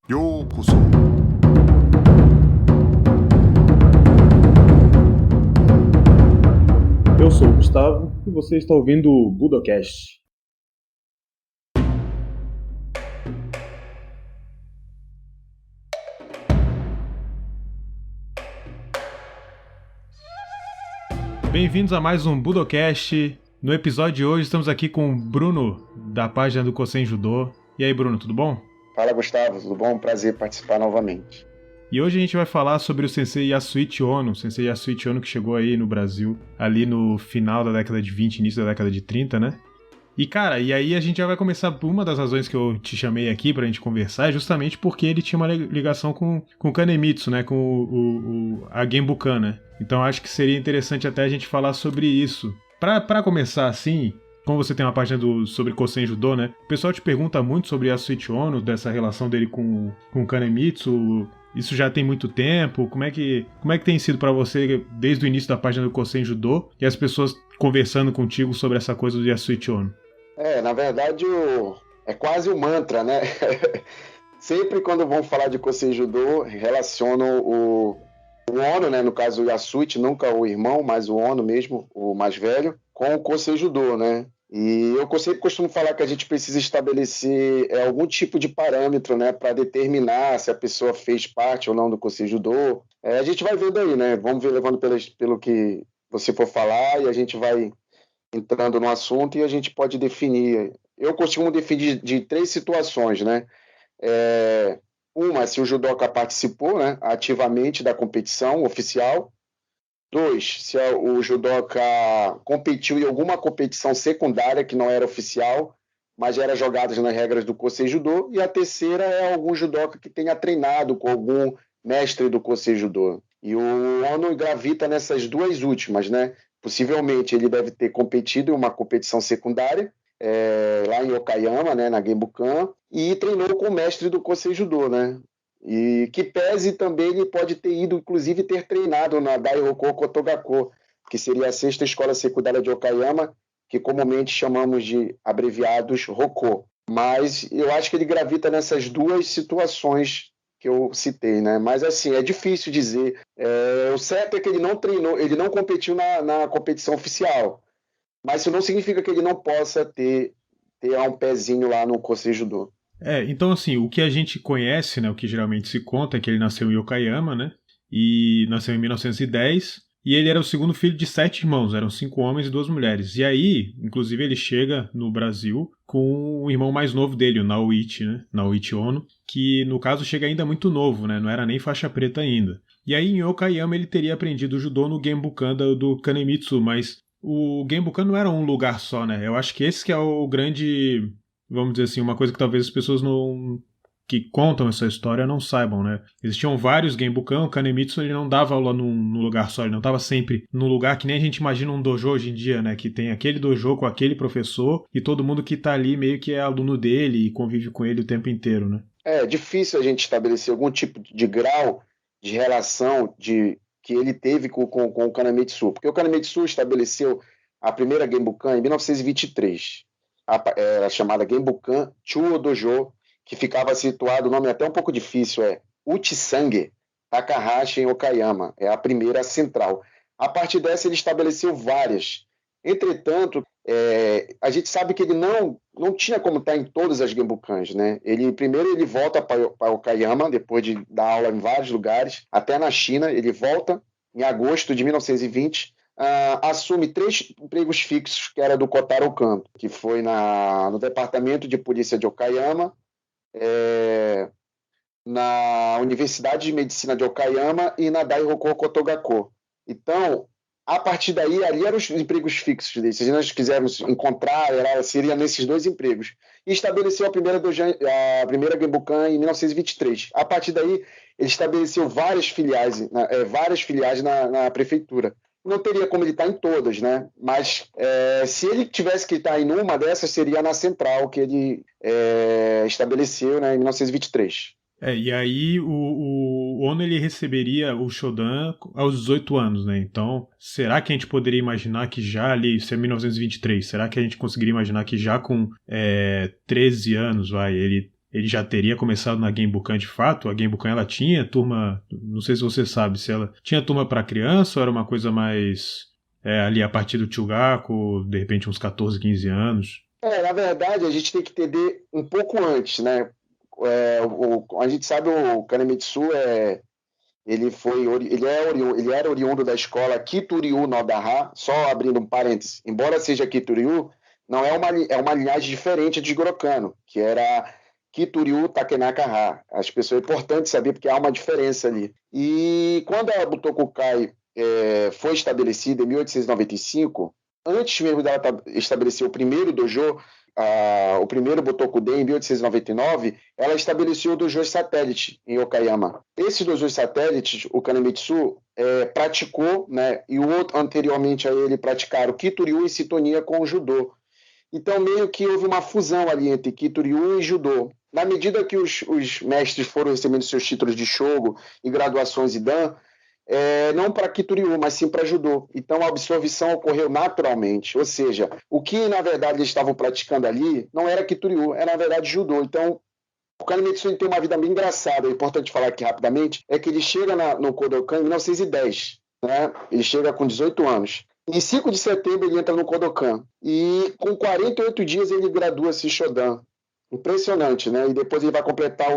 ようこそ。Eu sou o Gustavo e você está ouvindo o Budocast. Bem-vindos a mais um Budocast. No episódio de hoje estamos aqui com o Bruno, da página do Kosen Judô. E aí, Bruno, tudo bom? Fala, Gustavo, tudo bom? Prazer participar novamente. E hoje a gente vai falar sobre o Sensei Yasuichi Ono, que chegou aí no Brasil, ali no final da década de 20, início da década de 30, né? E cara, e aí a gente já vai começar por uma das razões que eu te chamei aqui pra gente conversar, é justamente porque ele tinha uma ligação com o Kanemitsu, né? Com a Genbukan, né? Então acho que seria interessante até a gente falar sobre isso. Pra começar assim, como você tem uma página sobre Kosen Judô, né? O pessoal te pergunta muito sobre Yasuichi Ono, dessa relação dele com o Kanemitsu. Isso já tem muito tempo? Como é que tem sido pra você desde o início da página do Kosen Judô e as pessoas conversando contigo sobre essa coisa do Yasuichi Ono? Na verdade, é quase um mantra, né? Sempre quando vão falar de Kosen Judô, relacionam o Ono, né? No caso o Yasuichi, nunca o irmão, mas o Ono mesmo, o mais velho, com o Kosen Judô, né? E eu sempre costumo falar que a gente precisa estabelecer algum tipo de parâmetro, né, para determinar se a pessoa fez parte ou não do Kosen Judô. A gente vai vendo aí, né? Vamos ver levando pelo que você for falar e a gente vai entrando no assunto e a gente pode definir. Eu costumo definir de três situações, né? Uma, se o judoca participou, né, ativamente da competição oficial. Dois, se o judoca competiu em alguma competição secundária que não era oficial, mas era jogada nas regras do Kosen Judô. E a terceira é algum judoca que tenha treinado com algum mestre do Kosen Judô. E o Ono gravita nessas duas últimas, né? Possivelmente ele deve ter competido em uma competição secundária, lá em Okayama, né, na Genbukan, e treinou com o mestre do Kosen Judô, né? E que pese também ele pode ter ido, inclusive ter treinado na Daihoku Kotogako, que seria a sexta escola secundária de Okayama, que comumente chamamos de abreviados Roko. Mas eu acho que ele gravita nessas duas situações que eu citei, né? Mas assim, é difícil dizer. O certo é que ele não treinou, ele não competiu na competição oficial. Mas isso não significa que ele não possa ter um pezinho lá no Kosen Judô. Então assim, o que a gente conhece, né, o que geralmente se conta é que ele nasceu em Okayama, né, e nasceu em 1910, e ele era o segundo filho de 7 irmãos, eram 5 homens e 2 mulheres. E aí, inclusive, ele chega no Brasil com o irmão mais novo dele, o Naoichi, né, Naoichi Ono, que no caso chega ainda muito novo, né, não era nem faixa preta ainda. E aí em Okayama ele teria aprendido judô no Genbukan do Kanemitsu, mas o Genbukan não era um lugar só, né, eu acho que esse que é o grande, vamos dizer assim, uma coisa que talvez as pessoas não que contam essa história não saibam, né? Existiam vários Genbukan, o Kanemitsu ele não dava aula num lugar só, ele não estava sempre num lugar que nem a gente imagina um dojo hoje em dia, né? Que tem aquele dojo com aquele professor e todo mundo que está ali meio que é aluno dele e convive com ele o tempo inteiro, né? É difícil a gente estabelecer algum tipo de grau de relação que ele teve com o Kanemitsu, porque o Kanemitsu estabeleceu a primeira Genbukan em 1923. Era chamada Genbukan Chuo Dojo, que ficava situado, o nome é até um pouco difícil, Uchisange Takahashi em Okayama, é a primeira central. A partir dessa ele estabeleceu várias. Entretanto, a gente sabe que ele não tinha como estar em todas as Genbukans, né? Primeiro ele volta para Okayama, depois de dar aula em vários lugares, até na China, ele volta em agosto de 1920, assume 3 empregos fixos, que era do Kotaro Kanto, que foi no Departamento de Polícia de Okayama, na Universidade de Medicina de Okayama e na Daihoku Kotogako. Então, a partir daí, ali eram os empregos fixos dele. Se nós quisermos encontrar, seria nesses 2 empregos. E estabeleceu a primeira Genbukan em 1923. A partir daí, ele estabeleceu várias filiais na prefeitura. Não teria como ele estar em todas, né? Mas se ele tivesse que estar em uma dessas, seria na central que ele estabeleceu, né, em 1923. E aí o Ono ele receberia o Shodan aos 18 anos, né? Então, será que a gente poderia imaginar que já ali, isso é 1923, será que a gente conseguiria imaginar que já com 13 anos, ele ele já teria começado na Genbukan de fato. A Genbukan, ela tinha turma, não sei se você sabe, se ela tinha turma para criança ou era uma coisa mais ali a partir do Chugaku, de repente uns 14, 15 anos. Na verdade, a gente tem que entender um pouco antes, né? A gente sabe o Kanemitsu ele era oriundo da escola Kituryu no Daha, só abrindo um parênteses. Embora seja Kituryu, não é uma linhagem diferente de Jigoro Kano, que era Kituryu Takenaka-ha. As pessoas é importante saber porque há uma diferença ali. E quando a Butokukai foi estabelecida em 1895, antes mesmo dela estabelecer o primeiro dojo, o primeiro Butokuden, em 1899, ela estabeleceu o dojo satélite em Okayama. Esses dojos satélites, o Kanemitsu praticou, né, e o outro anteriormente a ele praticaram Kituryu em sintonia com o judô. Então, meio que houve uma fusão ali entre Kituryu e judô. Na medida que os mestres foram recebendo seus títulos de shogo e graduações em Dan, não para Kituryu, mas sim para judô. Então a absorção ocorreu naturalmente, ou seja, o que na verdade eles estavam praticando ali não era Kituryu, era na verdade judô. Então o Kanemitsu tem uma vida bem engraçada, é importante falar aqui rapidamente, é que ele chega no Kodokan em 1910, né? Ele chega com 18 anos. Em 5 de setembro ele entra no Kodokan e com 48 dias ele gradua-se em Shodan. Impressionante, né? E depois ele vai completar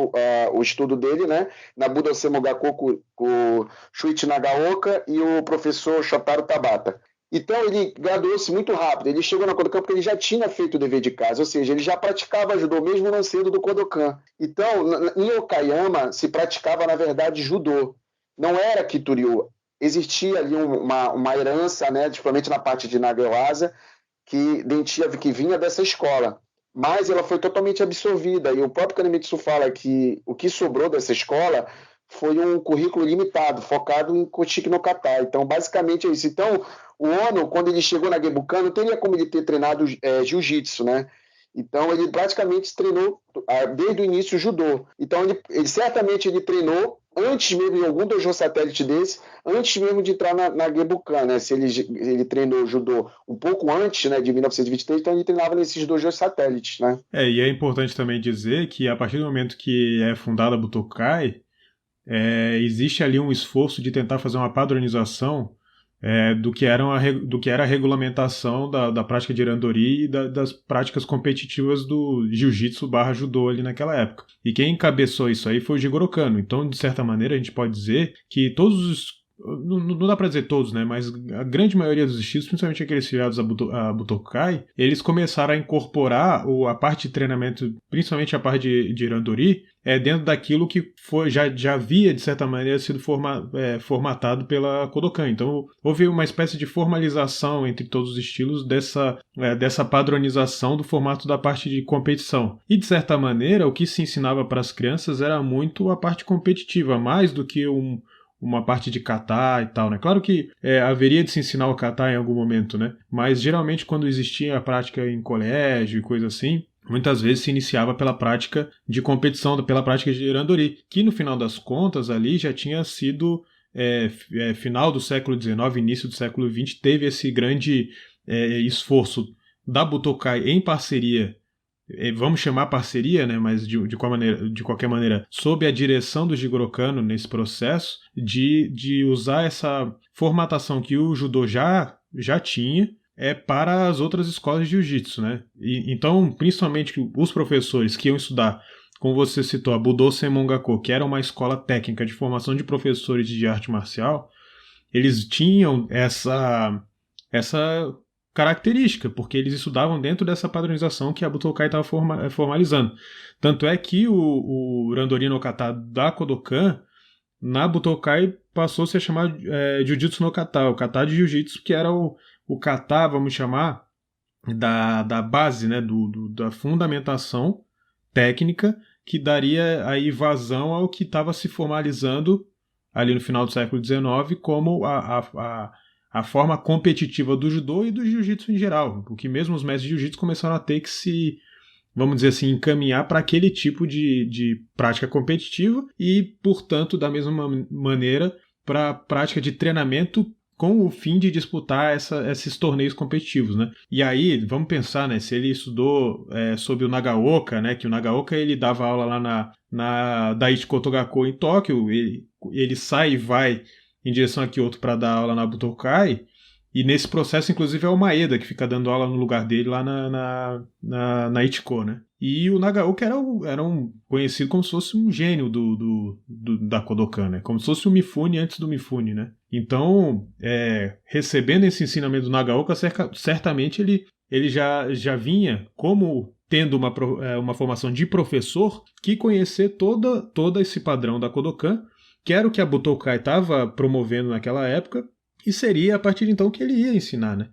o estudo dele, né? Na Budosei Mogakoku com o Shuichi Nagaoka e o professor Shotaro Tabata. Então ele graduou-se muito rápido. Ele chegou na Kodokan porque ele já tinha feito o dever de casa, ou seja, ele já praticava judô mesmo não sendo do Kodokan. Então, em Okayama se praticava na verdade judô. Não era Kituryu. Existia ali uma herança, né? Principalmente na parte de Nagaoasa, que vinha dessa escola. Mas ela foi totalmente absorvida, e o próprio Kanemitsu fala que o que sobrou dessa escola foi um currículo limitado, focado em Koshiki no Kata. Então, basicamente é isso. Então, o Ono, quando ele chegou na Genbukan, não teria como ele ter treinado jiu-jitsu, né? Então, ele praticamente treinou desde o início judô. Então, ele certamente treinou antes mesmo, em algum dojo satélite desse, antes mesmo de entrar na Genbukan, né? Se ele treinou judô um pouco antes, né, de 1923, então ele treinava nesses dojos satélites, né? E é importante também dizer que a partir do momento que é fundada a Butokai, existe ali um esforço de tentar fazer uma padronização do que era a regulamentação da prática de Irandori e das práticas competitivas do Jiu-Jitsu / Judô ali naquela época. E quem encabeçou isso aí foi o Jigoro Kano. Então, de certa maneira, a gente pode dizer que todos os... Não dá pra dizer todos, né? Mas a grande maioria dos estilos, principalmente aqueles filiados a Butokai, eles começaram a incorporar a parte de treinamento, principalmente a parte de Irandori, dentro daquilo que já havia, de certa maneira, sido formatado pela Kodokan. Então, houve uma espécie de formalização entre todos os estilos dessa padronização do formato da parte de competição. E, de certa maneira, o que se ensinava para as crianças era muito a parte competitiva, mais do que uma parte de kata e tal, né? Claro que haveria de se ensinar o kata em algum momento, né? Mas geralmente quando existia a prática em colégio e coisa assim, muitas vezes se iniciava pela prática de competição, pela prática de Irandori, que no final das contas ali já tinha sido final do século XIX, início do século XX, teve esse grande esforço da Butokai em parceria, vamos chamar parceria, né, mas de qualquer maneira, sob a direção do Jigoro Kano nesse processo, de usar essa formatação que o judô já tinha para as outras escolas de jiu-jitsu, né? Então, principalmente os professores que iam estudar, como você citou, a Budo Senmongaku, que era uma escola técnica de formação de professores de arte marcial, eles tinham essa característica, porque eles estudavam dentro dessa padronização que a Butokai estava formalizando. Tanto é que o Randori no Kata da Kodokan, na Butokai, passou-se a chamar Jiu-Jitsu no Kata, o Kata de Jiu-Jitsu, que era o Kata, vamos chamar, da base, né, da fundamentação técnica, que daria aí vazão ao que estava se formalizando ali no final do século XIX como a forma competitiva do judô e do jiu-jitsu em geral, porque mesmo os mestres de jiu-jitsu começaram a ter que se, vamos dizer assim, encaminhar para aquele tipo de prática competitiva e, portanto, da mesma maneira, para a prática de treinamento com o fim de disputar esses torneios competitivos, né? E aí, vamos pensar, né? Se ele estudou sobre o Nagaoka, né? Que o Nagaoka ele dava aula lá na Daiichi Kotogaku em Tóquio, ele sai e vai em direção a Kyoto para dar aula na Butokai. E nesse processo, inclusive, é o Maeda que fica dando aula no lugar dele lá na Ichiko, né? E o Nagaoka era conhecido como se fosse um gênio da Kodokan, né? Como se fosse o Mifune antes do Mifune, né? Então, recebendo esse ensinamento do Nagaoka, certamente ele já vinha como tendo uma formação de professor que conhecer todo esse padrão da Kodokan, que era o que a Butokai estava promovendo naquela época, e seria a partir de então que ele ia ensinar, né?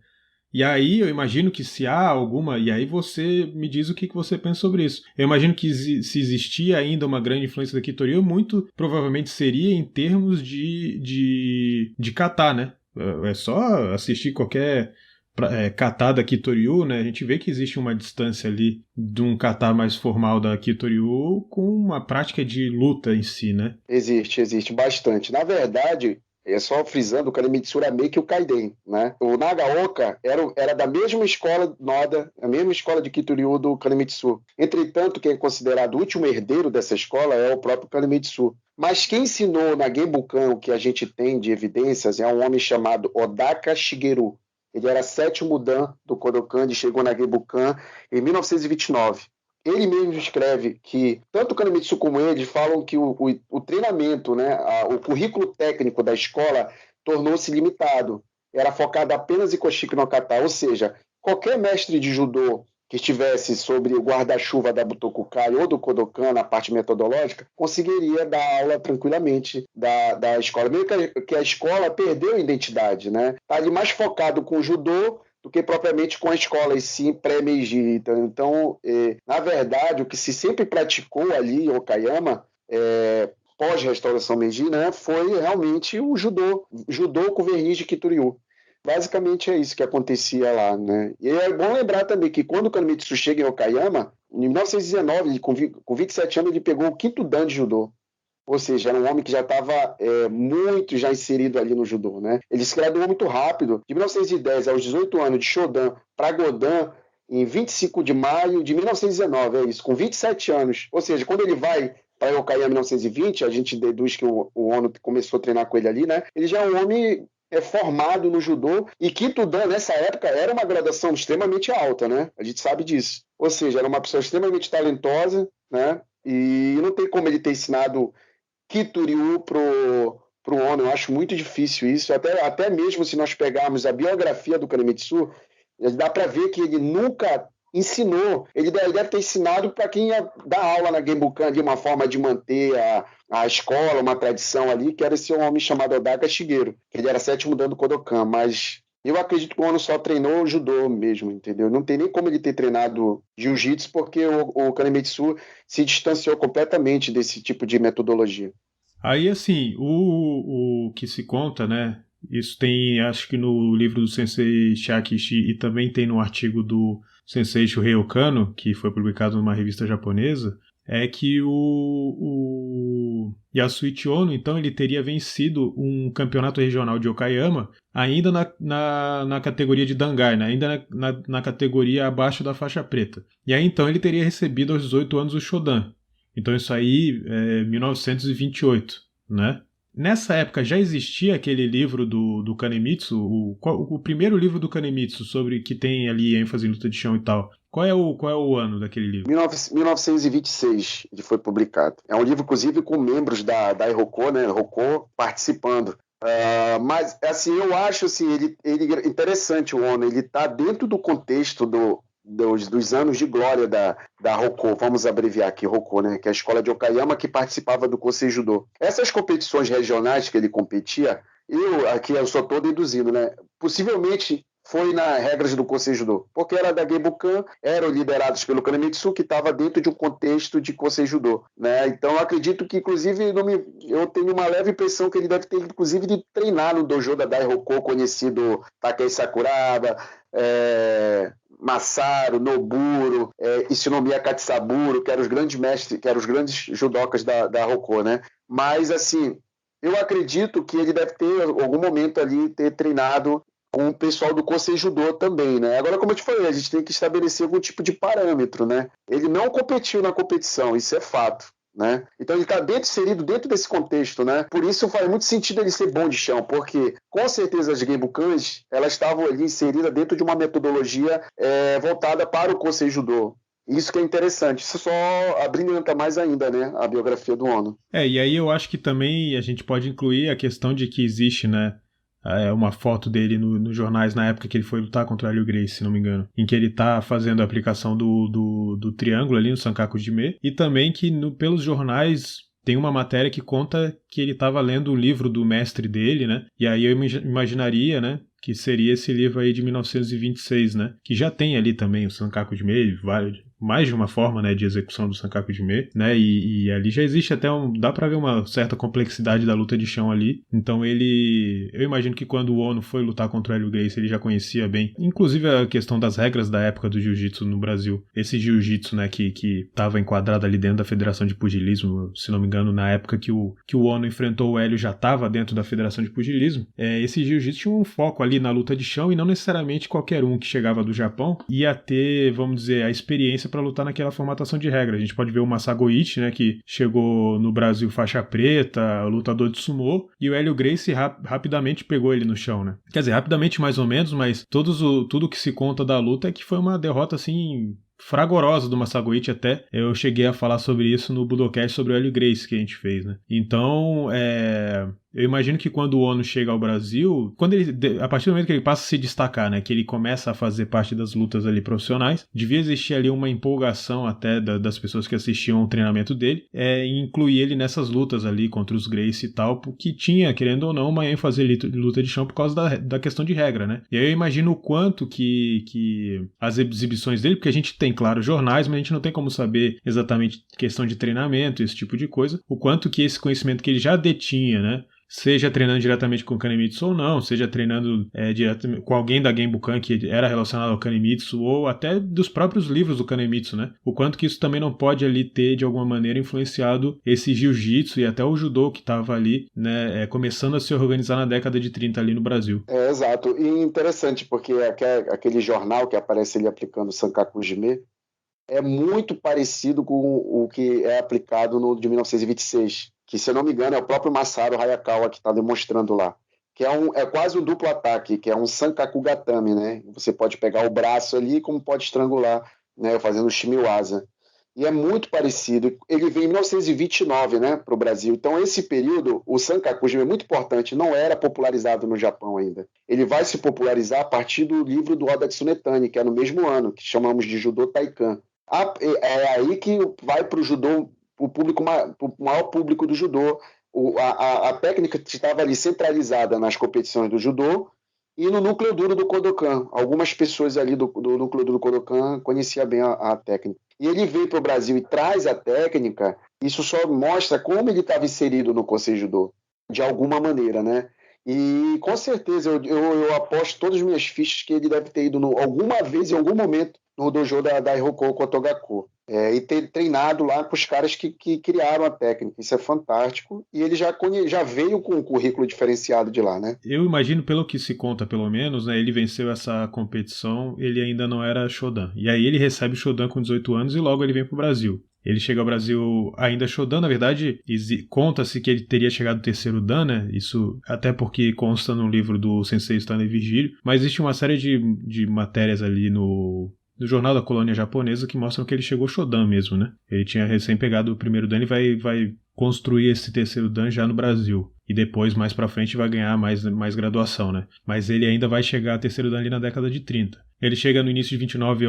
E aí eu imagino que se há alguma... E aí você me diz o que você pensa sobre isso. Eu imagino que se existia ainda uma grande influência da Kitoryu, muito provavelmente seria em termos de kata, né? É só assistir qualquer kata da Kitoryu, né? A gente vê que existe uma distância ali de um kata mais formal da Kitoryu com uma prática de luta em si, né? Existe bastante. Na verdade, só frisando, o Kanemitsuru era meio que o Kaiden, né? O Nagaoka era da mesma escola Noda, a mesma escola de Kitoryu do Kanemitsuru. Entretanto, quem é considerado o último herdeiro dessa escola é o próprio Kanemitsuru. Mas quem ensinou na Genbukan o que a gente tem de evidências é um homem chamado Odaka Shigeru. Ele era 7º Dan do Kodokan e chegou na Genbukan em 1929. Ele mesmo escreve que tanto o Kanemitsu como ele falam que o treinamento, né, o currículo técnico da escola tornou-se limitado. Era focado apenas em Koshiki no Kata, ou seja, qualquer mestre de judô que estivesse sobre o guarda-chuva da Butokukai ou do Kodokan na parte metodológica, conseguiria dar aula tranquilamente da escola. Meio que a escola perdeu a identidade, né? Está ali mais focado com o judô do que propriamente com a escola, e sim pré-Meiji. Então, na verdade, o que se sempre praticou ali em Okayama, pós-restauração Meiji, né, foi realmente o judô com verniz de Kitoryu. Basicamente é isso que acontecia lá, né? E é bom lembrar também que quando o Kanemitsu chega em Okayama, em 1919, com 27 anos, ele pegou o 5º Dan de judô. Ou seja, era um homem que já estava muito já inserido ali no judô, né? Ele se graduou muito rápido. De 1910 aos 18 anos, de Shodan para Godan, em 25 de maio de 1919, é isso, com 27 anos. Ou seja, quando ele vai para Okayama em 1920, a gente deduz que o Ono começou a treinar com ele ali, né? Ele já é um homem formado no judô, e Quinto Dan, nessa época, era uma graduação extremamente alta, né? A gente sabe disso. Ou seja, era uma pessoa extremamente talentosa, né? E não tem como ele ter ensinado Kitoryu pro Ono. Eu acho muito difícil isso. Até mesmo se nós pegarmos a biografia do Kanemitsu, dá para ver que ele nunca ensinou. Ele deve ter ensinado para quem ia dar aula na Genbukan ali, uma forma de manter a escola, uma tradição ali, que era esse homem chamado Odaka Shigeru, que ele era 7º Dan do Kodokan, mas eu acredito que o Ono só treinou judô mesmo, entendeu? Não tem nem como ele ter treinado jiu-jitsu, porque o Kanemitsu se distanciou completamente desse tipo de metodologia. Aí, assim, o que se conta, né? Isso tem, acho que no livro do Sensei Shakishi, e também tem no artigo do Sensei Shuhei Okano, que foi publicado numa revista japonesa, é que o Yasuichi Ono, então, ele teria vencido um campeonato regional de Okayama ainda na categoria de Dangai, né? Ainda na categoria abaixo da faixa preta. E aí, então, ele teria recebido aos 18 anos o Shodan. Então isso aí é 1928, né? Nessa época já existia aquele livro do Kanemitsu, o primeiro livro do Kanemitsu, sobre que tem ali ênfase em luta de chão e tal. Qual é o ano daquele livro? 1926 ele foi publicado. É um livro, inclusive, com membros da Iroko, né? Iroko participando. Mas, assim, eu acho assim, ele interessante, o Ono. Ele está dentro do contexto dos anos de glória da Rokko, vamos abreviar aqui Rokko, né, que é a escola de Okayama que participava do Kosei Judô. Essas competições regionais que ele competia, eu só estou deduzindo, né, possivelmente foi nas regras do Kosei Judô, porque era da Genbukan, eram liderados pelo Kanemitsu, que estava dentro de um contexto de Kosei Judô, né? Então eu acredito que, inclusive, eu tenho uma leve impressão que ele deve ter, inclusive, de treinar no dojo da Dai Rokko, conhecido Takei Sakuraba, Masaru, Noburo, Ishinomiya Katsaburo, que eram os grandes mestres, que eram os grandes judocas da Rokko, né? Mas, assim, Eu acredito que ele deve ter, em algum momento ali, ter treinado com o pessoal do Kosei Judô também, né? Agora, como eu te falei, a gente tem que estabelecer algum tipo de parâmetro, né? Ele não competiu na competição, isso é fato, né? Então ele está inserido dentro desse contexto, né? Por isso faz muito sentido ele ser bom de chão, porque com certeza as Genbukans, elas estavam ali inseridas dentro de uma metodologia voltada para o Kosei Judô. Isso que é interessante, isso só abrilhanta mais ainda, né, a biografia do Ono. E aí eu acho que também a gente pode incluir a questão de que existe, né, uma foto dele nos jornais na época que ele foi lutar contra o Hélio Gracie, se não me engano, em que ele tá fazendo a aplicação do triângulo ali no Sankaku Jime, e também que pelos jornais tem uma matéria que conta que ele estava lendo o livro do mestre dele, né, e aí eu imaginaria, né, que seria esse livro aí de 1926, né, que já tem ali também o Sankaku Jime, mais de uma forma, né, de execução do Sankaku Jime, né, e ali já existe até dá pra ver uma certa complexidade da luta de chão ali, então eu imagino que quando o Ono foi lutar contra o Hélio Gracie, ele já conhecia bem, inclusive a questão das regras da época do jiu-jitsu no Brasil, esse jiu-jitsu, né, que tava enquadrado ali dentro da Federação de Pugilismo, se não me engano, na época que o Ono enfrentou o Hélio já tava dentro da Federação de Pugilismo, esse jiu-jitsu tinha um foco ali na luta de chão e não necessariamente qualquer um que chegava do Japão ia ter, vamos dizer, a experiência para lutar naquela formatação de regra. A gente pode ver o Masago Ichi, né, que chegou no Brasil faixa preta, lutador de sumô, e o Hélio Gracie rapidamente pegou ele no chão, né? Quer dizer, rapidamente mais ou menos, mas tudo que se conta da luta é que foi uma derrota assim fragorosa do Masago Ichi até. Eu cheguei a falar sobre isso no Budocast sobre o Hélio Gracie que a gente fez, né? Então, eu imagino que quando o Ono chega ao Brasil, a partir do momento que ele passa a se destacar, né, que ele começa a fazer parte das lutas ali profissionais, devia existir ali uma empolgação até das pessoas que assistiam o treinamento dele, em incluir ele nessas lutas ali contra os Gracie e tal, porque tinha, querendo ou não, uma ênfase ali de luta de chão por causa da questão de regra, né? E aí eu imagino o quanto que as exibições dele, porque a gente tem, claro, jornais, mas a gente não tem como saber exatamente questão de treinamento, esse tipo de coisa, o quanto que esse conhecimento que ele já detinha, né, seja treinando diretamente com o Kanemitsu ou não, seja treinando diretamente com alguém da Genbukan que era relacionado ao Kanemitsu, ou até dos próprios livros do Kanemitsu, né? O quanto que isso também não pode ali ter, de alguma maneira, influenciado esse jiu-jitsu e até o judô que estava ali, né, começando a se organizar na década de 30 ali no Brasil. Exato. E interessante, porque aquele jornal que aparece ele aplicando o Sankaku Jime é muito parecido com o que é aplicado no de 1926. Que, se eu não me engano, é o próprio Masaru Hayakawa que está demonstrando lá, que é quase um duplo ataque, que é um Sankaku Gatame, né? Você pode pegar o braço ali, como pode estrangular, né, fazendo o Shimiwaza. E é muito parecido. Ele veio em 1929, né, para o Brasil. Então, esse período, o Sankaku é muito importante, não era popularizado no Japão ainda. Ele vai se popularizar a partir do livro do Oda Tsunetani, que é no mesmo ano, que chamamos de Judô Taikan. É aí que vai para o judô, o maior público do judô. A técnica estava ali centralizada nas competições do judô e no núcleo duro do Kodokan. Algumas pessoas ali do núcleo duro do Kodokan conheciam bem a técnica. E ele veio para o Brasil e traz a técnica, isso só mostra como ele estava inserido no Kosei Judô, de alguma maneira, né? E com certeza eu aposto todas as minhas fichas que ele deve ter ido alguma vez, em algum momento, no dojo da Hiroko Kotogaku. E ter treinado lá com os caras que criaram a técnica. Isso é fantástico. E ele já veio com um currículo diferenciado de lá, né? Eu imagino, pelo que se conta, pelo menos, né, ele venceu essa competição, ele ainda não era Shodan. E aí ele recebe o Shodan com 18 anos e logo ele vem pro Brasil. Ele chega ao Brasil ainda Shodan, na verdade, conta-se que ele teria chegado no terceiro Dan, né? Isso até porque consta no livro do Sensei Stanley Virgílio, mas existe uma série de matérias ali no Jornal da Colônia Japonesa que mostram que ele chegou Shodan mesmo, né? Ele tinha recém pegado o primeiro Dan e vai construir esse terceiro Dan já no Brasil. E depois, mais pra frente, vai ganhar mais graduação, né? Mas ele ainda vai chegar a terceiro Dan ali na década de 30. Ele chega no início de 29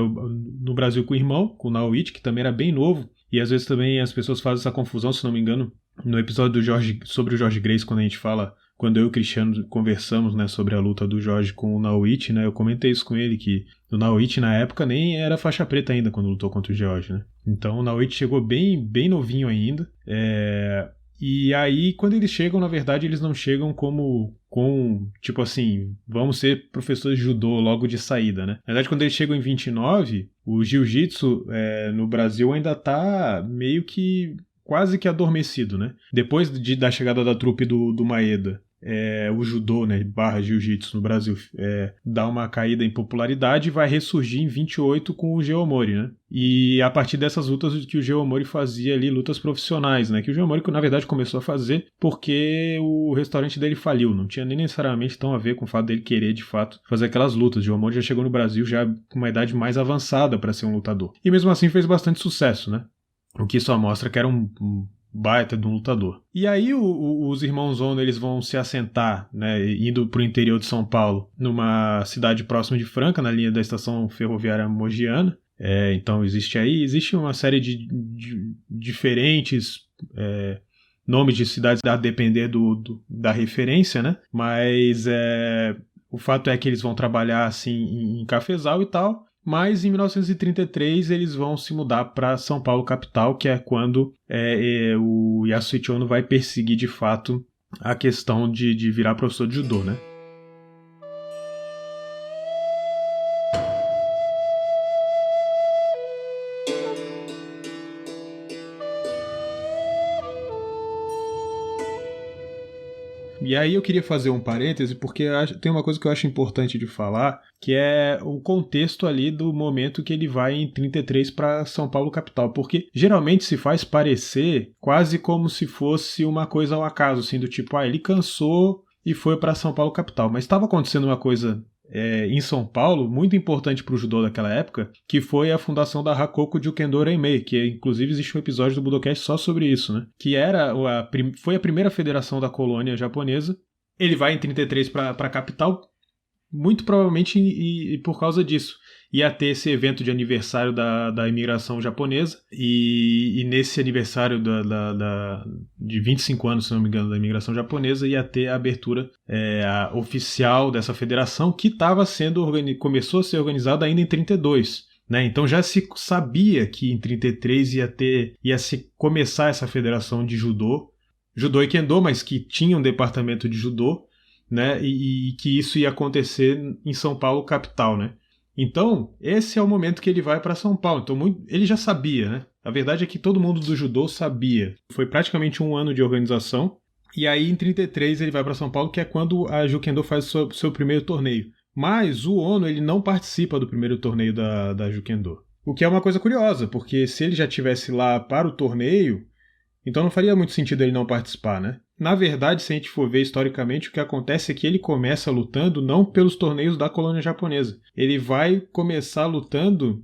no Brasil com o irmão, com o Naoichi, que também era bem novo. E às vezes também as pessoas fazem essa confusão, se não me engano, no episódio sobre o Jorge Gracie, quando a gente fala, quando eu e o Cristiano conversamos, né, sobre a luta do Jorge com o Naoichi, né, eu comentei isso com ele, que o Naoichi na época nem era faixa preta ainda quando lutou contra o George, né. Então o Naoichi chegou bem novinho ainda, e aí quando eles chegam, na verdade, eles não chegam tipo assim, vamos ser professores de judô logo de saída, né. Na verdade, quando eles chegam em 29, o jiu-jitsu no Brasil ainda tá meio que quase que adormecido, né? Depois da chegada da trupe do Maeda, o judô, né, barra jiu-jitsu no Brasil, dá uma caída em popularidade e vai ressurgir em 28 com o Geomori, né? E a partir dessas lutas que o Geomori fazia ali, lutas profissionais, né? Que o Geomori, na verdade, começou a fazer porque o restaurante dele faliu, não tinha nem necessariamente tão a ver com o fato dele querer, de fato, fazer aquelas lutas. O Geomori já chegou no Brasil já com uma idade mais avançada para ser um lutador. E mesmo assim fez bastante sucesso, né? O que só mostra que era um baita de um lutador. E aí os irmãos Ono, eles vão se assentar, né, indo para o interior de São Paulo, numa cidade próxima de Franca, na linha da estação ferroviária Mogiana. Então existe uma série de diferentes nomes de cidades a depender da referência, né? Mas o fato é que eles vão trabalhar assim em cafezal e tal. Mas em 1933 eles vão se mudar para São Paulo capital, que é quando o Yasuichi Ono vai perseguir de fato a questão de virar professor de judô, né? E aí eu queria fazer um parêntese, porque tem uma coisa que eu acho importante de falar, que é o contexto ali do momento que ele vai em 33 para São Paulo capital, porque geralmente se faz parecer quase como se fosse uma coisa ao acaso, assim, do tipo, ele cansou e foi para São Paulo capital, mas estava acontecendo uma coisa em São Paulo, muito importante para o judô daquela época, que foi a fundação da Hakoku Jukendo Reimei, que inclusive existe um episódio do Budocast só sobre isso, né? Que foi a primeira federação da colônia japonesa. Ele vai em 33 para a capital, muito provavelmente e por causa disso. Ia ter esse evento de aniversário da imigração japonesa, e nesse aniversário de 25 anos, se não me engano, da imigração japonesa, ia ter a abertura oficial dessa federação, que começou a ser organizada ainda em 32. Né? Então já se sabia que em 33 ia se começar essa federação de judô e kendo, mas que tinha um departamento de judô, né? E que isso ia acontecer em São Paulo capital, né? Então, esse é o momento que ele vai para São Paulo. Então, ele já sabia, né? A verdade é que todo mundo do judô sabia. Foi praticamente um ano de organização. E aí, em 33, ele vai para São Paulo, que é quando a Jukendo faz o seu primeiro torneio. Mas o Ono, ele não participa do primeiro torneio da Jukendo. O que é uma coisa curiosa, porque se ele já estivesse lá para o torneio, então não faria muito sentido ele não participar, né? Na verdade, se a gente for ver historicamente, o que acontece é que ele começa lutando não pelos torneios da colônia japonesa. Ele vai começar lutando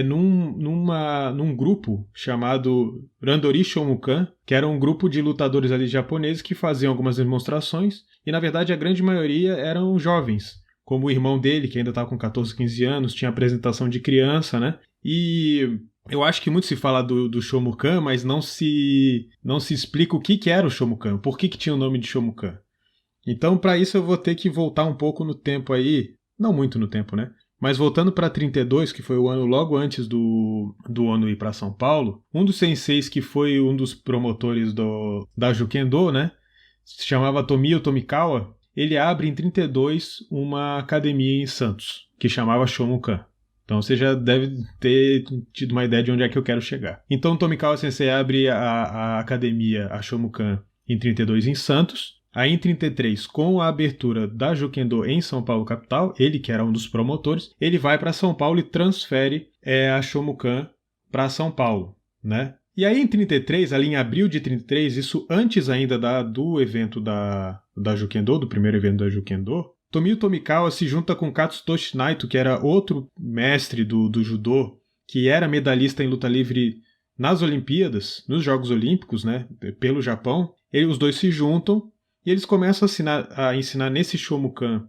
num grupo chamado Randori Shomukan, que era um grupo de lutadores ali japoneses que faziam algumas demonstrações, e na verdade a grande maioria eram jovens, como o irmão dele, que ainda estava com 14, 15 anos, tinha apresentação de criança, né? E eu acho que muito se fala do Shomukan, mas não se explica o que era o Shomukan, por que tinha o nome de Shomukan. Então, para isso eu vou ter que voltar um pouco no tempo aí, não muito no tempo, né? Mas voltando para 32, que foi o ano logo antes do Ono ir para São Paulo, um dos senseis que foi um dos promotores da Jukendo, né? Se chamava Tomio Tomikawa. Ele abre em 32 uma academia em Santos, que chamava Shomukan. Então você já deve ter tido uma ideia de onde é que eu quero chegar. Então Tomikawa Sensei abre a academia, a Shomukan, em 32 em Santos. Aí em 33, com a abertura da Jukendo em São Paulo capital, ele que era um dos promotores, ele vai para São Paulo e transfere a Shomukan para São Paulo, né? E aí em 33, ali em abril de 33, isso antes ainda do evento da Jukendo, do primeiro evento da Jukendo, Tomio Tomikawa se junta com Katsutoshi Naito, que era outro mestre do judô, que era medalhista em luta livre nas Olimpíadas, nos Jogos Olímpicos, né, pelo Japão. Os dois se juntam e eles começam a ensinar nesse Shomukan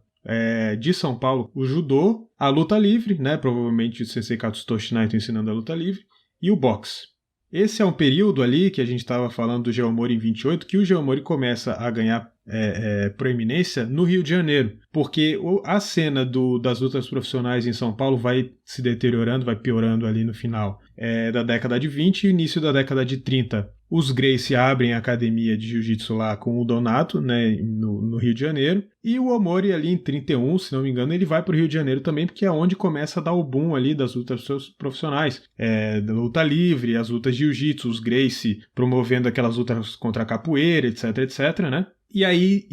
de São Paulo o judô, a luta livre, né, provavelmente o sensei Katsutoshi Naito ensinando a luta livre, e o boxe. Esse é um período ali que a gente estava falando do Geomori em 28, que o Geomori começa a ganhar proeminência no Rio de Janeiro, porque a cena das lutas profissionais em São Paulo vai se deteriorando, vai piorando ali no final da década de 20 e início da década de 30. Os Gracie abrem a academia de jiu-jitsu lá com o Donato, né, no Rio de Janeiro. E o Omori ali em 31, se não me engano, ele vai para o Rio de Janeiro também, porque é onde começa a dar o boom ali das lutas profissionais. Da luta livre, as lutas de jiu-jitsu, os Gracie promovendo aquelas lutas contra a capoeira, etc, né? E aí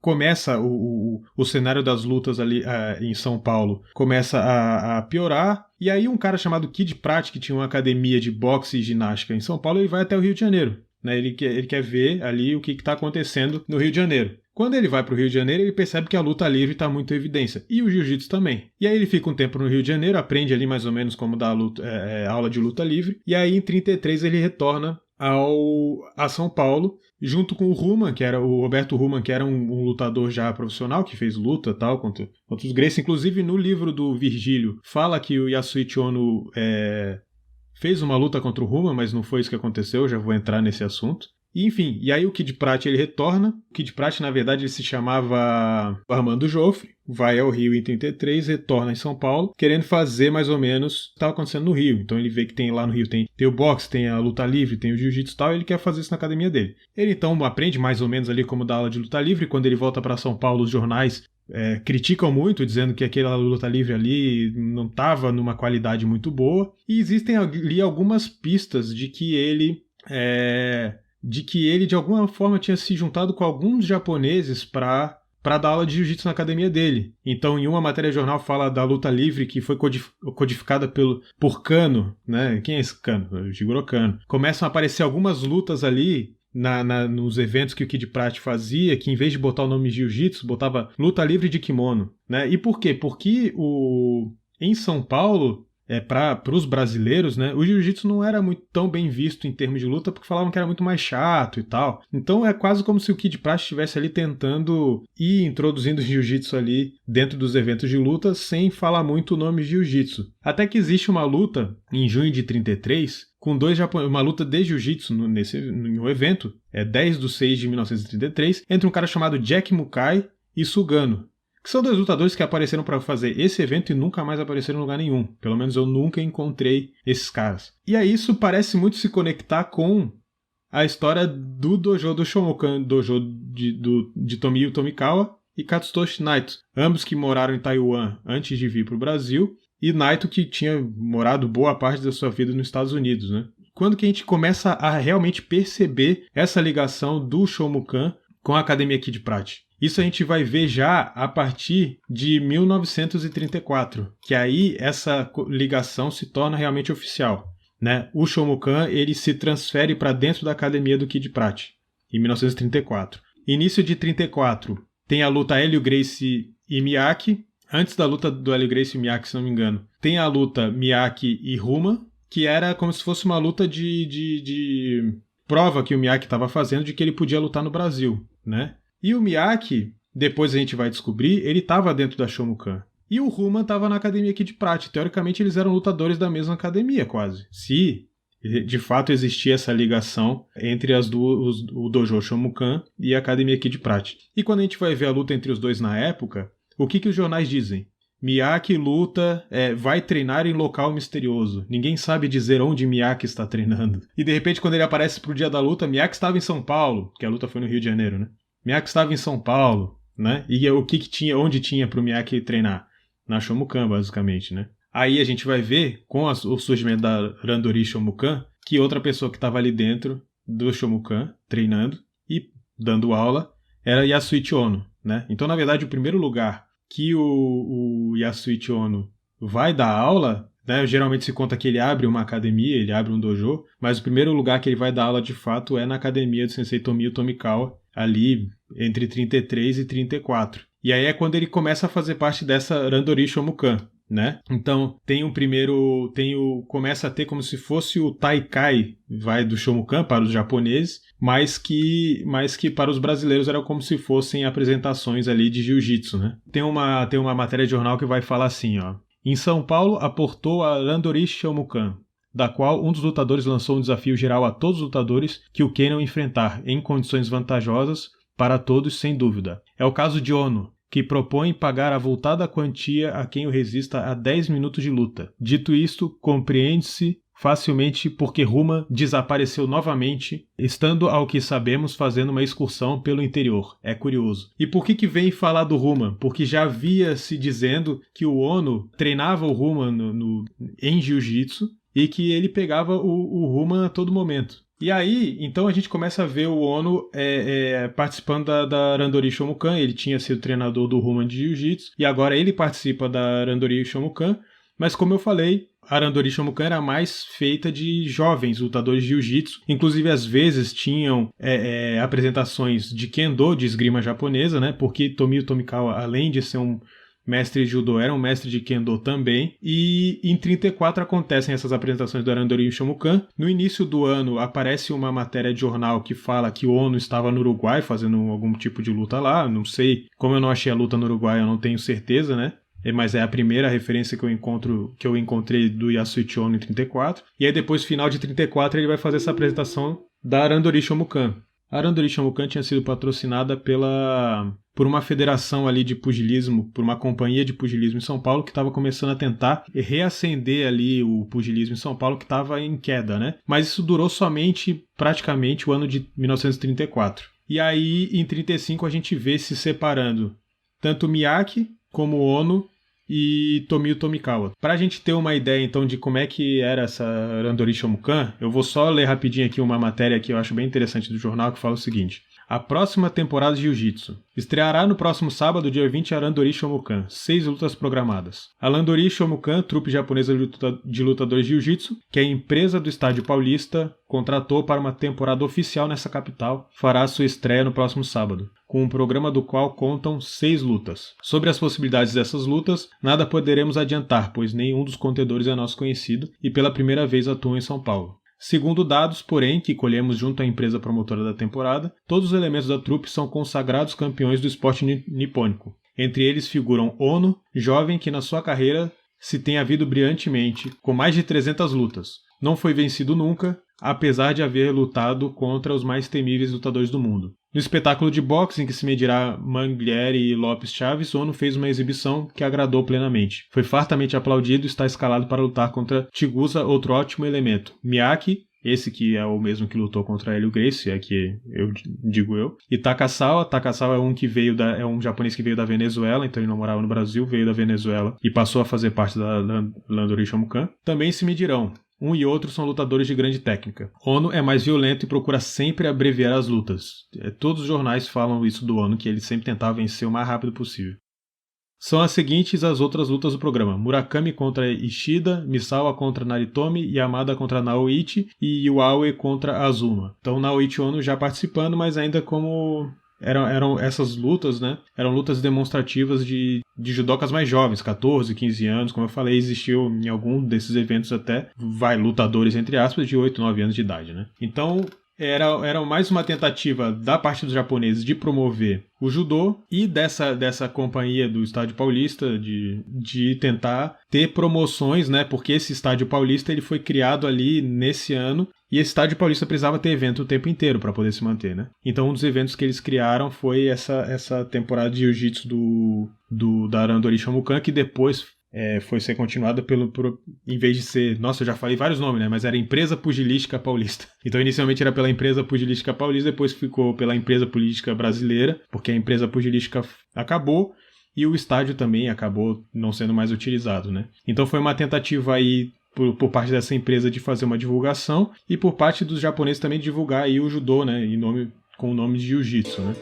começa o cenário das lutas ali em São Paulo, começa a piorar. E aí um cara chamado Kid Pratt, que tinha uma academia de boxe e ginástica em São Paulo, ele vai até o Rio de Janeiro. Né? Ele quer ver ali o que está acontecendo no Rio de Janeiro. Quando ele vai para o Rio de Janeiro, ele percebe que a luta livre está muito em evidência. E o jiu-jitsu também. E aí ele fica um tempo no Rio de Janeiro, aprende ali mais ou menos como dar aula de luta livre. E aí em 33 ele retorna a São Paulo, junto com o Ruman, que era o Roberto Ruman, que era um lutador já profissional, que fez luta tal contra os Gracie. Inclusive no livro do Virgílio fala que o Yasuichi Ono fez uma luta contra o Ruman, mas não foi isso que aconteceu, já vou entrar nesse assunto. E, enfim, e aí o Kid Pratt ele retorna. O Kid Pratt, na verdade, ele se chamava Armando Joffre, vai ao Rio em 33, retorna em São Paulo, querendo fazer mais ou menos o que estava acontecendo no Rio. Então ele vê que tem lá no Rio, tem o boxe, tem a luta livre, tem o jiu-jitsu e tal, e ele quer fazer isso na academia dele. Ele então aprende mais ou menos ali como dar aula de luta livre. Quando ele volta para São Paulo, os jornais criticam muito, dizendo que aquela luta livre ali não estava numa qualidade muito boa. E existem ali algumas pistas de que ele de alguma forma tinha se juntado com alguns japoneses para dar aula de jiu-jitsu na academia dele. Então, em uma matéria de jornal fala da luta livre que foi codificada por Kano, né? Quem é esse Kano? O Jigoro Kano. Começam a aparecer algumas lutas ali nos eventos que o Kid Pratt fazia, que em vez de botar o nome jiu-jitsu, botava luta livre de kimono, né? E por quê? Porque em São Paulo, para os brasileiros, né, o jiu-jitsu não era muito tão bem visto em termos de luta, porque falavam que era muito mais chato e tal. Então é quase como se o Kid Pratt estivesse ali tentando ir introduzindo o jiu-jitsu ali dentro dos eventos de luta, sem falar muito o nome jiu-jitsu. Até que existe uma luta em junho de 33, com uma luta de jiu-jitsu em um evento, 10/6/1933, entre um cara chamado Jack Mukai e Sugano, que são dois lutadores que apareceram para fazer esse evento e nunca mais apareceram em lugar nenhum. Pelo menos eu nunca encontrei esses caras. E aí isso parece muito se conectar com a história do dojo do Shomukan, dojo de Tomiyu Tomikawa e Katsutoshi Naito, ambos que moraram em Taiwan antes de vir para o Brasil, e Naito que tinha morado boa parte da sua vida nos Estados Unidos, né? Quando que a gente começa a realmente perceber essa ligação do Shomukan com a Academia Kid Pratt? Isso a gente vai ver já a partir de 1934, que aí essa ligação se torna realmente oficial, né? O Shomukan ele se transfere para dentro da academia do Kid Pratt, em 1934. Início de 34, tem a luta Hélio Gracie e Miyake. Antes da luta do Hélio Gracie e Miyake, se não me engano, tem a luta Miyake e Ruman, que era como se fosse uma luta de prova que o Miyake estava fazendo de que ele podia lutar no Brasil, né? E o Miyake, depois a gente vai descobrir, ele estava dentro da Shomukan. E o Ruman estava na academia Kid Pratt. Teoricamente, eles eram lutadores da mesma academia, quase. Se de fato existia essa ligação entre o dojo Shomukan e a academia Kid Pratt. E quando a gente vai ver a luta entre os dois na época, o que os jornais dizem? Miyake luta, vai treinar em local misterioso. Ninguém sabe dizer onde Miyake está treinando. E de repente, quando ele aparece pro dia da luta, Miyake estava em São Paulo, que a luta foi no Rio de Janeiro, né? Miyake estava em São Paulo, né? E o que tinha, onde tinha pro Miyake treinar? Na Shomukan, basicamente, né? Aí a gente vai ver, com o surgimento da Randori Shomukan, que outra pessoa que estava ali dentro do Shomukan, treinando e dando aula, era Yasuichi Ono, né? Então, na verdade, o primeiro lugar que o Yasuichi Ono vai dar aula, né? Geralmente se conta que ele abre uma academia, ele abre um dojo, mas o primeiro lugar que ele vai dar aula de fato é na academia do Sensei Tomiyu Tomikawa, ali entre 33 e 34. E aí é quando ele começa a fazer parte dessa Randori Shomukan, né? Então começa a ter como se fosse o Taikai, vai do Shomukan para os japoneses, mas que para os brasileiros era como se fossem apresentações ali de jiu-jitsu, né? Tem uma matéria de jornal que vai falar assim, ó. Em São Paulo aportou a Randori Shomukan, da qual um dos lutadores lançou um desafio geral a todos os lutadores que o queiram enfrentar, em condições vantajosas para todos, sem dúvida. É o caso de Ono, que propõe pagar avultada quantia a quem o resista a 10 minutos de luta. Dito isto, compreende-se facilmente porque Ruma desapareceu novamente, estando, ao que sabemos, fazendo uma excursão pelo interior. É curioso. E por que vem falar do Ruma? Porque já havia se dizendo que o Ono treinava o Ruma em jiu-jitsu e que ele pegava o Ruma a todo momento. E aí, então a gente começa a ver o Ono participando da Randori Shomukan. Ele tinha sido treinador do Ruma de jiu-jitsu e agora ele participa da Randori Shomukan. Mas como eu falei, a Randori Shomukan era mais feita de jovens lutadores de jiu-jitsu. Inclusive, às vezes, tinham apresentações de Kendo, de esgrima japonesa, né? Porque Tomio Tomikawa, além de ser um mestre de judô, era um mestre de Kendo também. E em 34 acontecem essas apresentações do Randori Shomukan. No início do ano, aparece uma matéria de jornal que fala que o Ono estava no Uruguai fazendo algum tipo de luta lá. Não sei, como eu não achei a luta no Uruguai, eu não tenho certeza, né? Mas é a primeira referência que eu encontrei do Yasuichi Ono em 34. E aí depois, final de 34, ele vai fazer essa apresentação da Randori Shomukan. A Randori Shomukan tinha sido patrocinada por uma federação ali de pugilismo, por uma companhia de pugilismo em São Paulo que estava começando a tentar reacender ali o pugilismo em São Paulo, que estava em queda, né? Mas isso durou somente, praticamente, o ano de 1934. E aí, em 35, a gente vê se separando tanto Miyake como Ono e Tomio Tomikawa. Para a gente ter uma ideia, então, de como é que era essa Randori Shomukan, eu vou só ler rapidinho aqui uma matéria que eu acho bem interessante do jornal, que fala o seguinte: a próxima temporada de Jiu-Jitsu. Estreará no próximo sábado, dia 20, a Randori Shomukan. 6 lutas programadas. A Randori Shomukan, trupe japonesa de lutadores de Jiu-Jitsu, que a empresa do Estádio Paulista contratou para uma temporada oficial nessa capital, fará sua estreia no próximo sábado, com um programa do qual contam 6 lutas. Sobre as possibilidades dessas lutas, nada poderemos adiantar, pois nenhum dos contendores é nosso conhecido e pela primeira vez atuam em São Paulo. Segundo dados, porém, que colhemos junto à empresa promotora da temporada, todos os elementos da trupe são consagrados campeões do esporte nipônico. Entre eles figuram Ono, jovem que na sua carreira se tem havido brilhantemente, com mais de 300 lutas. Não foi vencido nunca, apesar de haver lutado contra os mais temíveis lutadores do mundo. No espetáculo de boxe em que se medirá Manglieri e Lopes Chaves, Ono fez uma exibição que agradou plenamente. Foi fartamente aplaudido e está escalado para lutar contra Chigusa, outro ótimo elemento. Miyake, esse que é o mesmo que lutou contra Hélio Gracie, é que eu digo eu. E Takasawa é um japonês que veio da Venezuela, então ele não morava no Brasil, veio da Venezuela e passou a fazer parte da Randori Shomukan. Também se medirão. Um e outro são lutadores de grande técnica. Ono é mais violento e procura sempre abreviar as lutas. Todos os jornais falam isso do Ono, que ele sempre tentava vencer o mais rápido possível. São as seguintes as outras lutas do programa: Murakami contra Ishida, Misawa contra Naritomi, Yamada contra Naoichi e Iwaue contra Azuma. Então Naoichi Ono já participando, mas ainda como... Eram essas lutas, né? Eram lutas demonstrativas de judocas mais jovens, 14, 15 anos. Como eu falei, existiu em algum desses eventos até, lutadores, entre aspas, de 8, 9 anos de idade, né? Então, era mais uma tentativa da parte dos japoneses de promover o judô e dessa companhia do Estádio Paulista de tentar ter promoções, né? Porque esse Estádio Paulista ele foi criado ali nesse ano e esse Estádio Paulista precisava ter evento o tempo inteiro para poder se manter, né? Então um dos eventos que eles criaram foi essa temporada de jiu-jitsu da Randori Shomukan, que depois foi ser continuada em vez de ser... Nossa, eu já falei vários nomes, né? Mas era Empresa Pugilística Paulista. Então, inicialmente era pela Empresa Pugilística Paulista, depois ficou pela Empresa Pugilística Brasileira, porque a Empresa Pugilística acabou e o estádio também acabou não sendo mais utilizado, né? Então, foi uma tentativa aí por parte dessa empresa de fazer uma divulgação e por parte dos japoneses também de divulgar aí o judô, né? Com o nome de jiu-jitsu, né?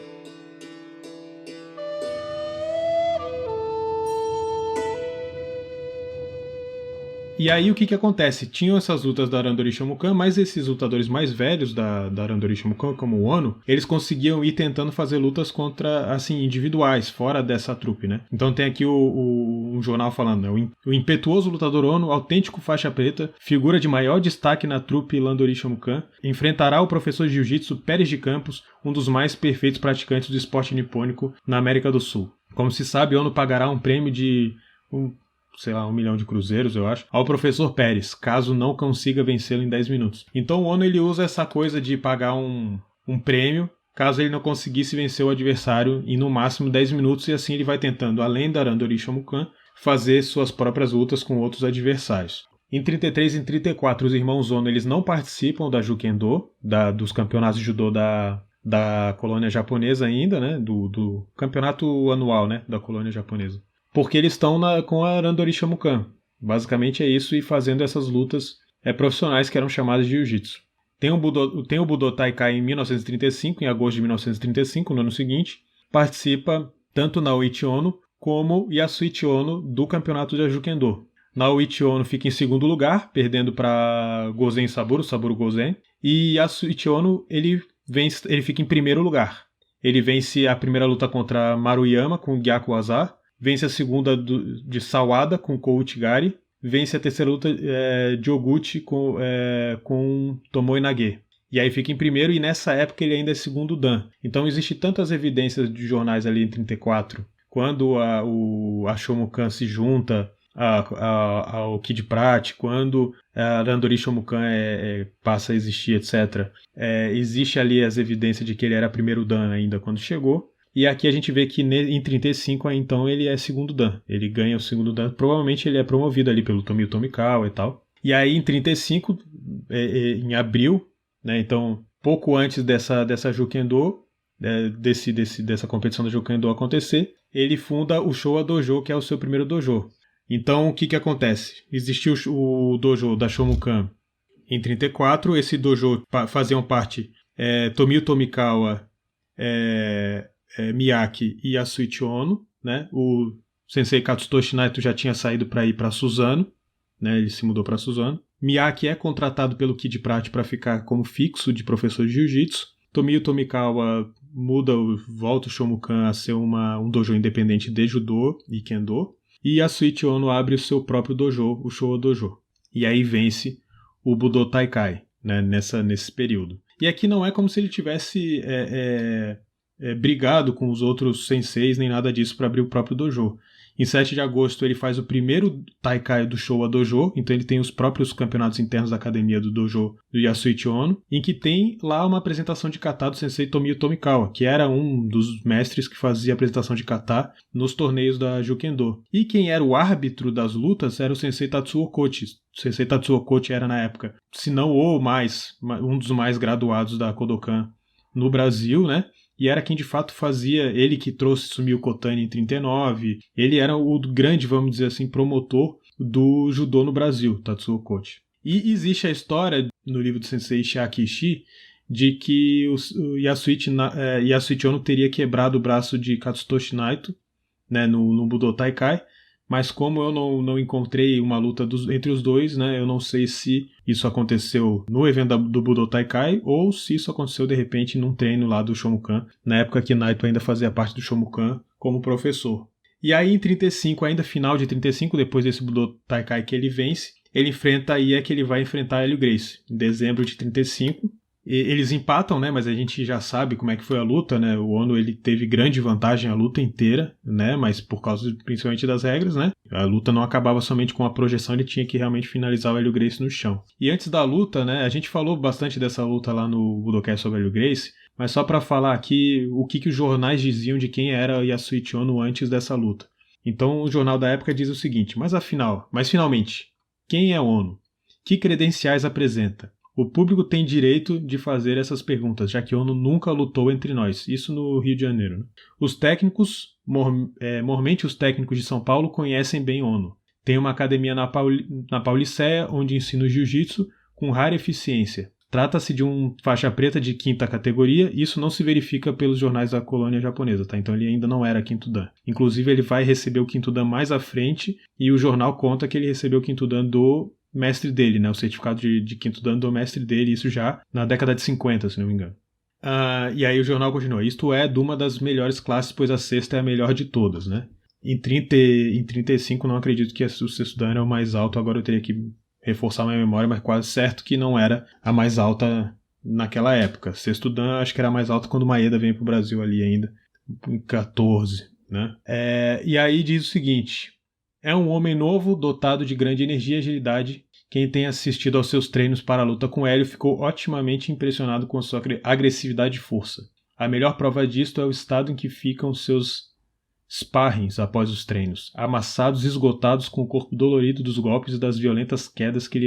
E aí o que acontece? Tinham essas lutas da Randori Shomukan, mas esses lutadores mais velhos da Randori Shomukan, como o Ono, eles conseguiam ir tentando fazer lutas contra, assim, individuais, fora dessa trupe, né? Então tem aqui um jornal falando, né? O impetuoso lutador Ono, autêntico faixa preta, figura de maior destaque na trupe Randori Shomukan, enfrentará o professor de jiu-jitsu Pérez de Campos, um dos mais perfeitos praticantes do esporte nipônico na América do Sul. Como se sabe, Ono pagará um prêmio de... 1 milhão de cruzeiros, eu acho, ao professor Pérez, caso não consiga vencê-lo em 10 minutos. Então o Ono ele usa essa coisa de pagar um prêmio, caso ele não conseguisse vencer o adversário em no máximo 10 minutos, e assim ele vai tentando, além da Randori Shomukan, fazer suas próprias lutas com outros adversários. Em 33 e em 34, os irmãos Ono eles não participam da Jukendo, dos campeonatos de judô da colônia japonesa ainda, né? Do campeonato anual, né? Da colônia japonesa. Porque eles estão com a Randori Shomukan. Basicamente é isso, e fazendo essas lutas profissionais que eram chamadas de jiu-jitsu. Tem o Budo Taikai em 1935, em agosto de 1935, no ano seguinte. Participa tanto Naoichi Ono como Yasuichi Ono do campeonato de Jukendo. Naoichi Ono fica em segundo lugar, perdendo para Gozen Saburo Gozen. E Yasuichi Ono ele fica em primeiro lugar. Ele vence a primeira luta contra Maruyama com Gyaku Azar, vence a segunda de Sawada com Kouchi Gari, vence a terceira luta de Oguchi com Tomoe Nage. E aí fica em primeiro, e nessa época ele ainda é segundo dan. Então existe tantas evidências de jornais ali em 34, quando a Shomukan se junta ao Kid Prat, quando a Randori Shomukan passa a existir, etc. Existe ali as evidências de que ele era primeiro dan ainda quando chegou. E aqui a gente vê que em 35, então, ele é segundo dan. Ele ganha o segundo dan. Provavelmente ele é promovido ali pelo Tomio Tomikawa e tal. E aí em 35, em abril, né, então pouco antes dessa Jukendo, dessa competição da Jukendo acontecer, ele funda o Showa Dojo, que é o seu primeiro dojo. Então o que acontece? Existiu o dojo da Shomukan em 34, esse dojo faziam parte Tomio Tomikawa, Miyake e Yasuichi Ono, né? O sensei Katsutoshi Naito já tinha saído para ir para Suzano, né? Ele se mudou para Suzano. Miyake é contratado pelo Kid Prat para ficar como fixo de professor de jiu-jitsu. Tomio Tomikawa volta o Shomukan a ser um dojo independente de judô e kendo. E Yasuichi Ono abre o seu próprio dojo, o Showa Dojo. E aí vence o Budo Taikai, né? Nesse período. E aqui não é como se ele tivesse brigado com os outros senseis, nem nada disso, para abrir o próprio dojo. Em 7 de agosto ele faz o primeiro Taikai do Showa Dojo, então ele tem os próprios campeonatos internos da academia do dojo do Yasuichi Ono, em que tem lá uma apresentação de kata do sensei Tomio Tomikawa, que era um dos mestres que fazia apresentação de kata nos torneios da Jukendo. E quem era o árbitro das lutas era o sensei Tatsuo Kochi. O sensei Tatsuo Kochi era, na época, se não um dos mais graduados da Kodokan no Brasil, né? E era quem de fato fazia, ele que trouxe Sumio Kotani em 39, ele era o grande, vamos dizer assim, promotor do judô no Brasil, Tatsuo Kochi. E existe a história no livro do sensei Shiaki Ishii de que o Yasuichi Ono teria quebrado o braço de Katsutoshi Naito, né, no Budo Taikai, mas como eu não encontrei uma luta entre os dois, né, eu não sei se isso aconteceu no evento do Budo Taikai ou se isso aconteceu de repente num treino lá do Shomukan, na época que Naito ainda fazia parte do Shomukan como professor. E aí em 35, ainda final de 35, depois desse Budo Taikai que ele vence, ele vai enfrentar Hélio Gracie, em dezembro de 35. Eles empatam, né? Mas a gente já sabe como é que foi a luta, né? O Ono ele teve grande vantagem a luta inteira, né? Mas por causa principalmente das regras, né? A luta não acabava somente com a projeção, ele tinha que realmente finalizar o Hélio Gracie no chão. E antes da luta, né? A gente falou bastante dessa luta lá no Budocast sobre o Hélio Gracie, mas só para falar aqui o que os jornais diziam de quem era Yasuichi Ono antes dessa luta. Então o jornal da época diz o seguinte: mas finalmente, quem é Ono? Que credenciais apresenta? O público tem direito de fazer essas perguntas, já que Ono nunca lutou entre nós. Isso no Rio de Janeiro. Né? Os técnicos, mormente os técnicos de São Paulo, conhecem bem Ono. Tem uma academia na Pauliceia, onde ensina o jiu-jitsu com rara eficiência. Trata-se de um faixa preta de 5ª categoria, e isso não se verifica pelos jornais da colônia japonesa, tá? Então ele ainda não era 5º dan. Inclusive ele vai receber o 5º dan mais à frente, e o jornal conta que ele recebeu o 5º dan do mestre dele, né? O certificado de 5º dan do mestre dele, isso já na década de 50, se não me engano. E aí o jornal continua: isto é de uma das melhores classes, pois a 6ª é a melhor de todas, né? Em 35 não acredito que o 6º dan era o mais alto, agora eu teria que reforçar minha memória, mas quase certo que não era a mais alta naquela época. 6º dan acho que era a mais alta quando o Maeda veio pro Brasil ali ainda, em 14, né? E aí diz o seguinte: é um homem novo, dotado de grande energia e agilidade. Quem tem assistido aos seus treinos para a luta com Hélio ficou otimamente impressionado com a sua agressividade e força. A melhor prova disto é o estado em que ficam seus sparrings após os treinos, amassados e esgotados com o corpo dolorido dos golpes e das violentas quedas que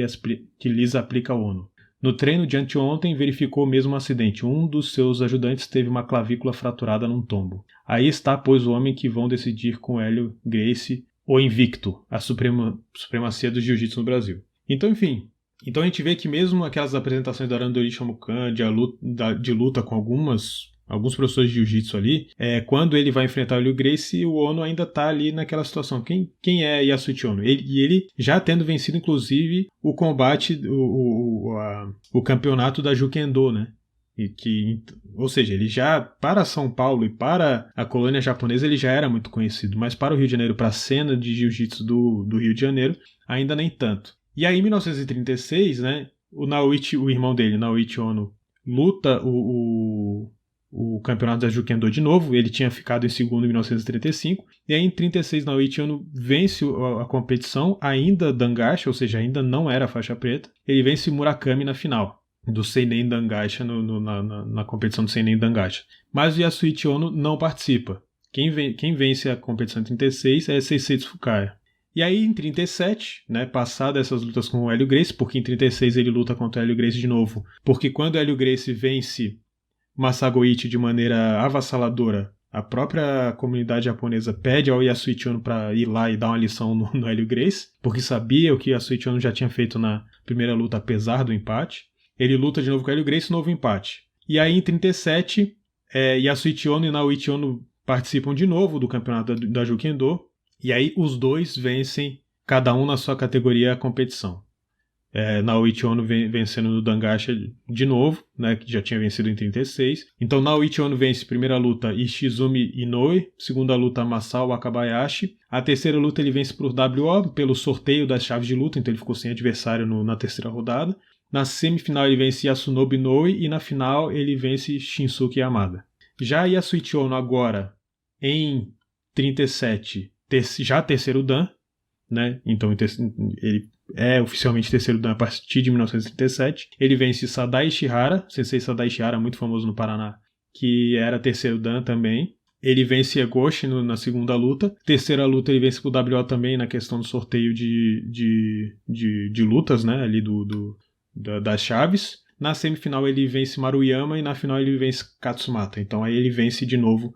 lhes aplica Ono. No treino de anteontem, verificou o mesmo acidente. Um dos seus ajudantes teve uma clavícula fraturada num tombo. Aí está, pois, o homem que vão decidir com Hélio Gracie, o invicto, a supremacia do jiu-jitsu no Brasil. Então, enfim, então a gente vê que mesmo aquelas apresentações da Randori Shamukan, de luta com alguns professores de jiu-jitsu ali, quando ele vai enfrentar o Hélio Gracie, o Ono ainda está ali naquela situação. Quem é Yasuichi Ono? Ele já tendo vencido, inclusive, o combate, o campeonato da Jukendo, né? Ou seja, ele já, para São Paulo e para a colônia japonesa, ele já era muito conhecido, mas para o Rio de Janeiro, para a cena de jiu-jitsu do Rio de Janeiro, ainda nem tanto. E aí, em 1936, né, o irmão dele, Naoichi Ono, luta o campeonato da Jukendo de novo. Ele tinha ficado em segundo em 1935, e aí em 1936 Naoichi Ono vence a competição, ainda Dangacha, ou seja, ainda não era faixa preta. Ele vence Murakami na final do Seinen Dangacha, na competição do Seinen Dangacha. Mas o Yasuichi Ono não participa. Quem vence a competição em 1936 é Seisetsu Fukaya. E aí, em 1937, né, passado essas lutas com o Hélio Gracie, porque em 1936 ele luta contra o Hélio Gracie de novo, porque quando o Hélio Gracie vence Masago Ichi de maneira avassaladora, a própria comunidade japonesa pede ao Yasuichi Ono para ir lá e dar uma lição no Hélio Gracie, porque sabia o que o Yasuichi Ono já tinha feito na primeira luta, apesar do empate. Ele luta de novo com o Hélio Gracie, novo empate. E aí, em 1937, Yasuichi Ono e Naoichi Ono participam de novo do campeonato da Jukendo, e aí os dois vencem, cada um na sua categoria, a competição. Naoichi Ono vencendo no Dangacha de novo, né, que já tinha vencido em 1936. Então Naoichi Ono vence primeira luta Ishizumi Inoue, segunda luta Masao Wakabayashi. A terceira luta ele vence por WO, pelo sorteio das chaves de luta, então ele ficou sem adversário na terceira rodada. Na semifinal ele vence Yasunobu Inoue e na final ele vence Shinsuke Yamada. Já Yasuichi Ono agora, em 1937, já terceiro Dan, né? Então ele é oficialmente terceiro Dan a partir de 1937. Ele vence Sadai Ishihara, Sensei Sadai Ishihara, muito famoso no Paraná, que era terceiro Dan também. Ele vence Egoshi na segunda luta. Terceira luta ele vence pro WO também na questão do sorteio de lutas, né? Ali das chaves. Na semifinal ele vence Maruyama e na final ele vence Katsumata. Então aí ele vence de novo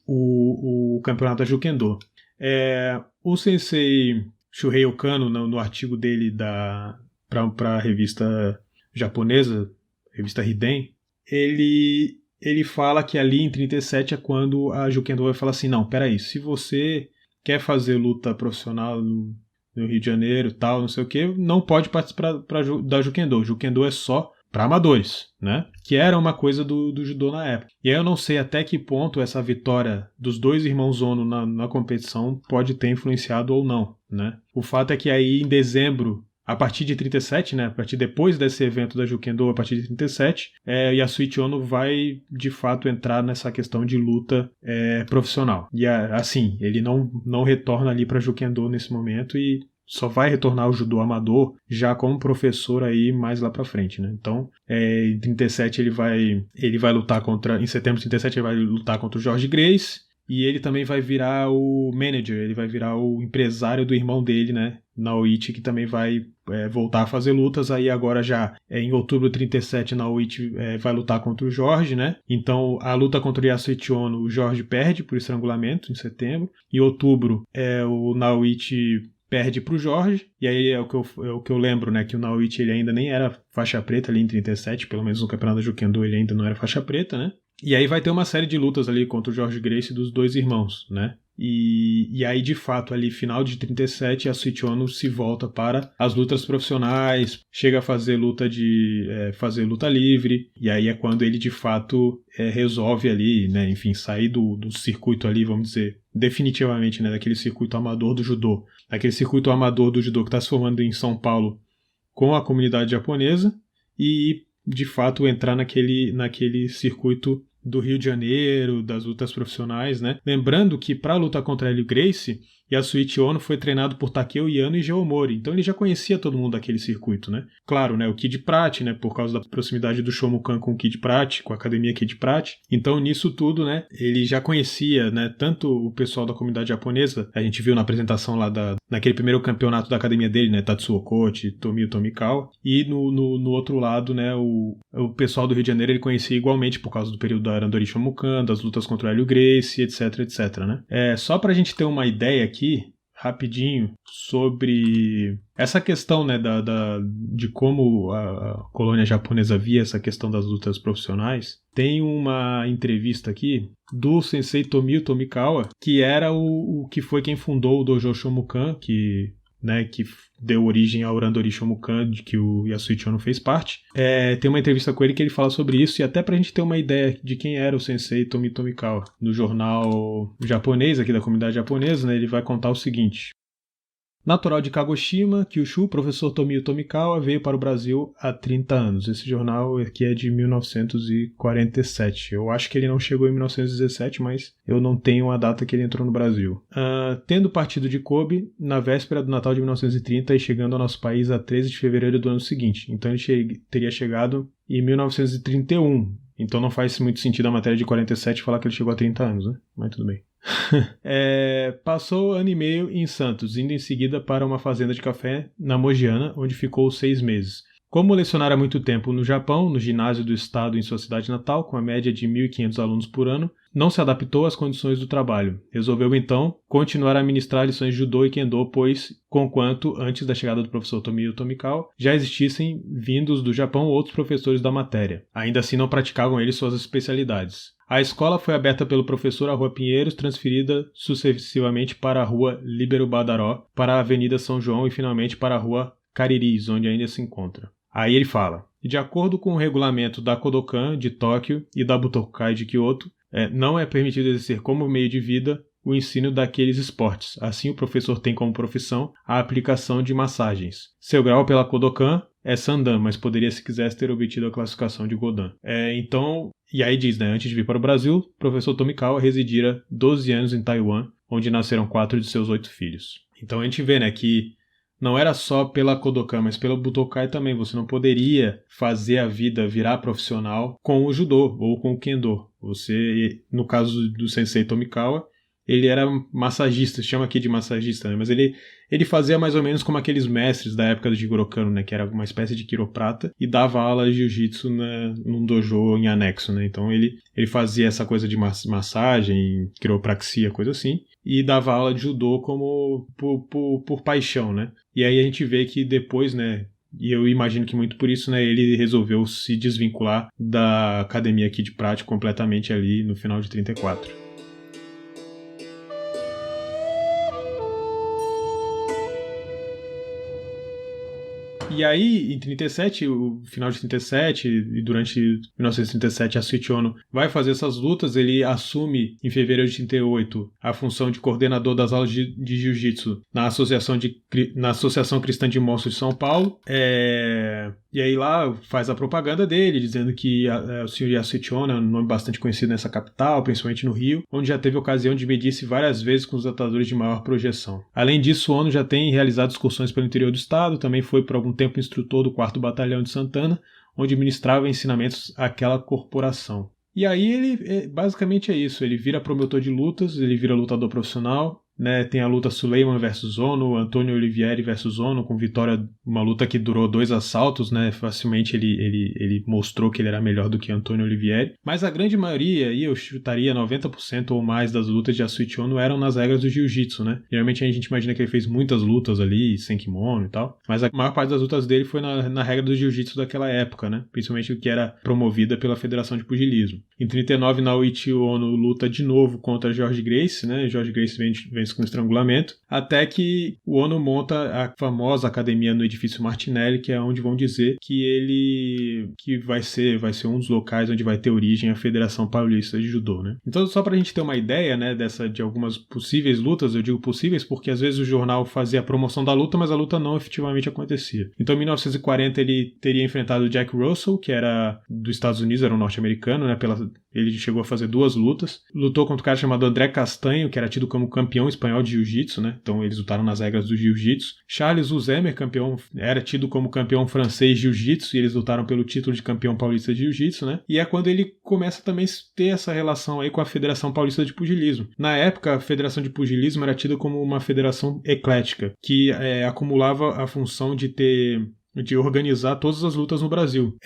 o campeonato da Jukendo. O sensei Shuhei Okano, no artigo dele para a revista japonesa, revista Hiden, ele fala que ali em 37 é quando a Jukendo vai falar assim, não, peraí, se você quer fazer luta profissional no Rio de Janeiro, tal, não sei o que, não pode participar da Jukendo. Jukendo é só para amadores, né? Que era uma coisa do judô na época. E aí eu não sei até que ponto essa vitória dos dois irmãos Ono na competição pode ter influenciado ou não, né? O fato é que aí em dezembro, a partir de 37, né? A partir depois desse evento da Jukendo, a partir de 37, Yasuichi Ono vai de fato entrar nessa questão de luta profissional. E assim, ele não retorna ali para Jukendo nesse momento e só vai retornar ao judô amador já como professor aí mais lá pra frente, né? Então, em 37 ele vai lutar em setembro de 37 ele vai lutar contra o Jorge Gracie, e ele também vai virar o manager, ele vai virar o empresário do irmão dele, né? Naoichi, que também vai voltar a fazer lutas. Aí agora já em outubro de 37 Naoichi vai lutar contra o Jorge, né? Então a luta contra o Yasuichi Ono, o Jorge perde por estrangulamento em setembro. Em outubro o Naoichi perde para o Jorge, e aí é o que eu lembro, né, que o Naoichi ele ainda nem era faixa preta ali em 37, pelo menos no campeonato da Jukendo ele ainda não era faixa preta, né? E aí vai ter uma série de lutas ali contra o Jorge Gracie dos dois irmãos, né? E aí, de fato, ali final de 37, a Yasuichi Ono se volta para as lutas profissionais, chega a fazer luta livre, e aí é quando ele, de fato, resolve ali, né, enfim, sair do circuito ali, vamos dizer, definitivamente, né, daquele circuito amador do judô, daquele circuito amador do judô que está se formando em São Paulo com a comunidade japonesa, e, de fato, entrar naquele circuito do Rio de Janeiro, das lutas profissionais, né? Lembrando que para lutar contra Hélio Gracie, Yasuichi Ono foi treinado por Takeo Yano e Geo Mori, então ele já conhecia todo mundo daquele circuito, né? Claro, né, o Kid Pratt, né, por causa da proximidade do Shomukan com o Kid Pratt, com a academia Kid Pratt. Então nisso tudo, né, ele já conhecia, né, tanto o pessoal da comunidade japonesa, a gente viu na apresentação lá naquele primeiro campeonato da academia dele, né, Tatsuo Okochi, Tomio Tomikawa, e no outro lado, né, o pessoal do Rio de Janeiro ele conhecia igualmente por causa do período da Arandori Shomukan, das lutas contra o Hélio Gracie, etc, né. Só pra gente ter uma ideia aqui, rapidinho, sobre essa questão, né, de como a colônia japonesa via essa questão das lutas profissionais. Tem uma entrevista aqui do sensei Tomio Tomikawa, que era o que foi quem fundou o Dojo Shomukan, que deu origem ao Randori Shomukan, de que o Yasuichi Ono fez parte. Tem uma entrevista com ele que ele fala sobre isso, e até pra gente ter uma ideia de quem era o sensei Tomio Tomikawa. No jornal japonês, aqui da comunidade japonesa, né, ele vai contar o seguinte. Natural de Kagoshima, Kyushu, o professor Tomio Tomikawa veio para o Brasil há 30 anos. Esse jornal aqui é de 1947. Eu acho que ele não chegou em 1917, mas eu não tenho a data que ele entrou no Brasil. Tendo partido de Kobe na véspera do Natal de 1930 e chegando ao nosso país a 13 de fevereiro do ano seguinte. Então ele teria chegado em 1931. Então não faz muito sentido a matéria de 47 falar que ele chegou a 30 anos, né? Mas tudo bem. Passou ano e meio em Santos, indo em seguida para uma fazenda de café na Mogiana, onde ficou 6 meses. Como lecionara há muito tempo no Japão, no ginásio do estado em sua cidade natal, com a média de 1.500 alunos por ano, não se adaptou às condições do trabalho. Resolveu então continuar a ministrar lições de judô e kendo, pois, conquanto antes da chegada do professor Tomio Tomikawa, já existissem vindos do Japão outros professores da matéria. Ainda assim não praticavam eles suas especialidades. A escola foi aberta pelo professor à Rua Pinheiros, transferida sucessivamente para a Rua Líbero Badaró, para a Avenida São João e finalmente para a Rua Cariris, onde ainda se encontra. Aí ele fala, de acordo com o regulamento da Kodokan de Tóquio e da Butokai de Kyoto, não é permitido exercer como meio de vida o ensino daqueles esportes. Assim, o professor tem como profissão a aplicação de massagens. Seu grau pela Kodokan é Sandan, mas poderia, se quisesse, ter obtido a classificação de Godan. E aí diz, né, antes de vir para o Brasil, o professor Tomikawa residira 12 anos em Taiwan, onde nasceram 4 de seus 8 filhos. Então a gente vê, né, que não era só pela Kodokan, mas pela Butokai também. Você não poderia fazer a vida virar profissional com o judô ou com o kendo. Você, no caso do sensei Tomikawa, ele era massagista, chama aqui de massagista, né? Mas ele fazia mais ou menos como aqueles mestres da época do Jigoro Kano, né? Que era uma espécie de quiroprata e dava aula de jiu-jitsu num dojo em anexo, né? Então ele fazia essa coisa de massagem, quiropraxia, coisa assim, e dava aula de judô como por paixão, né? E aí a gente vê que depois, né, e eu imagino que muito por isso, né, ele resolveu se desvincular da academia Kid Pratt completamente ali no final de 34. E aí, em 37, o final de 37 e durante 1937, Yasuichi Ono vai fazer essas lutas. Ele assume, em fevereiro de 38, a função de coordenador das aulas de jiu-jitsu na Associação Cristã de Monstros de São Paulo. E aí lá faz a propaganda dele, dizendo que o Sr. Yasuichi Ono é um nome bastante conhecido nessa capital, principalmente no Rio, onde já teve ocasião de medir-se várias vezes com os lutadores de maior projeção. Além disso, Ono já tem realizado excursões pelo interior do estado, também foi por algum tempo instrutor do 4º Batalhão de Santana, onde ministrava ensinamentos àquela corporação. E aí ele, basicamente é isso, ele vira promotor de lutas, ele vira lutador profissional, né? Tem a luta Suleiman versus Ono, Antônio Olivieri versus Ono, com vitória, uma luta que durou 2 assaltos, né? Facilmente ele mostrou que ele era melhor do que Antônio Olivieri. Mas a grande maioria, aí eu chutaria 90% ou mais das lutas de Yasuichi Ono eram nas regras do jiu-jitsu, né? Geralmente a gente imagina que ele fez muitas lutas ali, sem kimono e tal, mas a maior parte das lutas dele foi na regra do jiu-jitsu daquela época, né? Principalmente o que era promovida pela Federação de Pugilismo. Em 39, Naoichi Ono luta de novo contra George Gracie, né? George Gracie vence com estrangulamento, até que o Ono monta a famosa academia no edifício Martinelli, que é onde vão dizer que vai ser um dos locais onde vai ter origem a Federação Paulista de Judô, né? Então, só pra gente ter uma ideia, né, de algumas possíveis lutas, eu digo possíveis porque às vezes o jornal fazia a promoção da luta, mas a luta não efetivamente acontecia. Então, em 1940 ele teria enfrentado Jack Russell, que era dos Estados Unidos, era um norte-americano, né, Ele chegou a fazer 2 lutas. Lutou contra um cara chamado André Castanho, que era tido como campeão espanhol de jiu-jitsu, né? Então eles lutaram nas regras do jiu-jitsu. Charles Uzemer, era tido como campeão francês de jiu-jitsu, e eles lutaram pelo título de campeão paulista de jiu-jitsu, né? E é quando ele começa também a ter essa relação aí com a Federação Paulista de Pugilismo. Na época, a Federação de Pugilismo era tida como uma federação eclética, que acumulava a função de organizar todas as lutas no Brasil.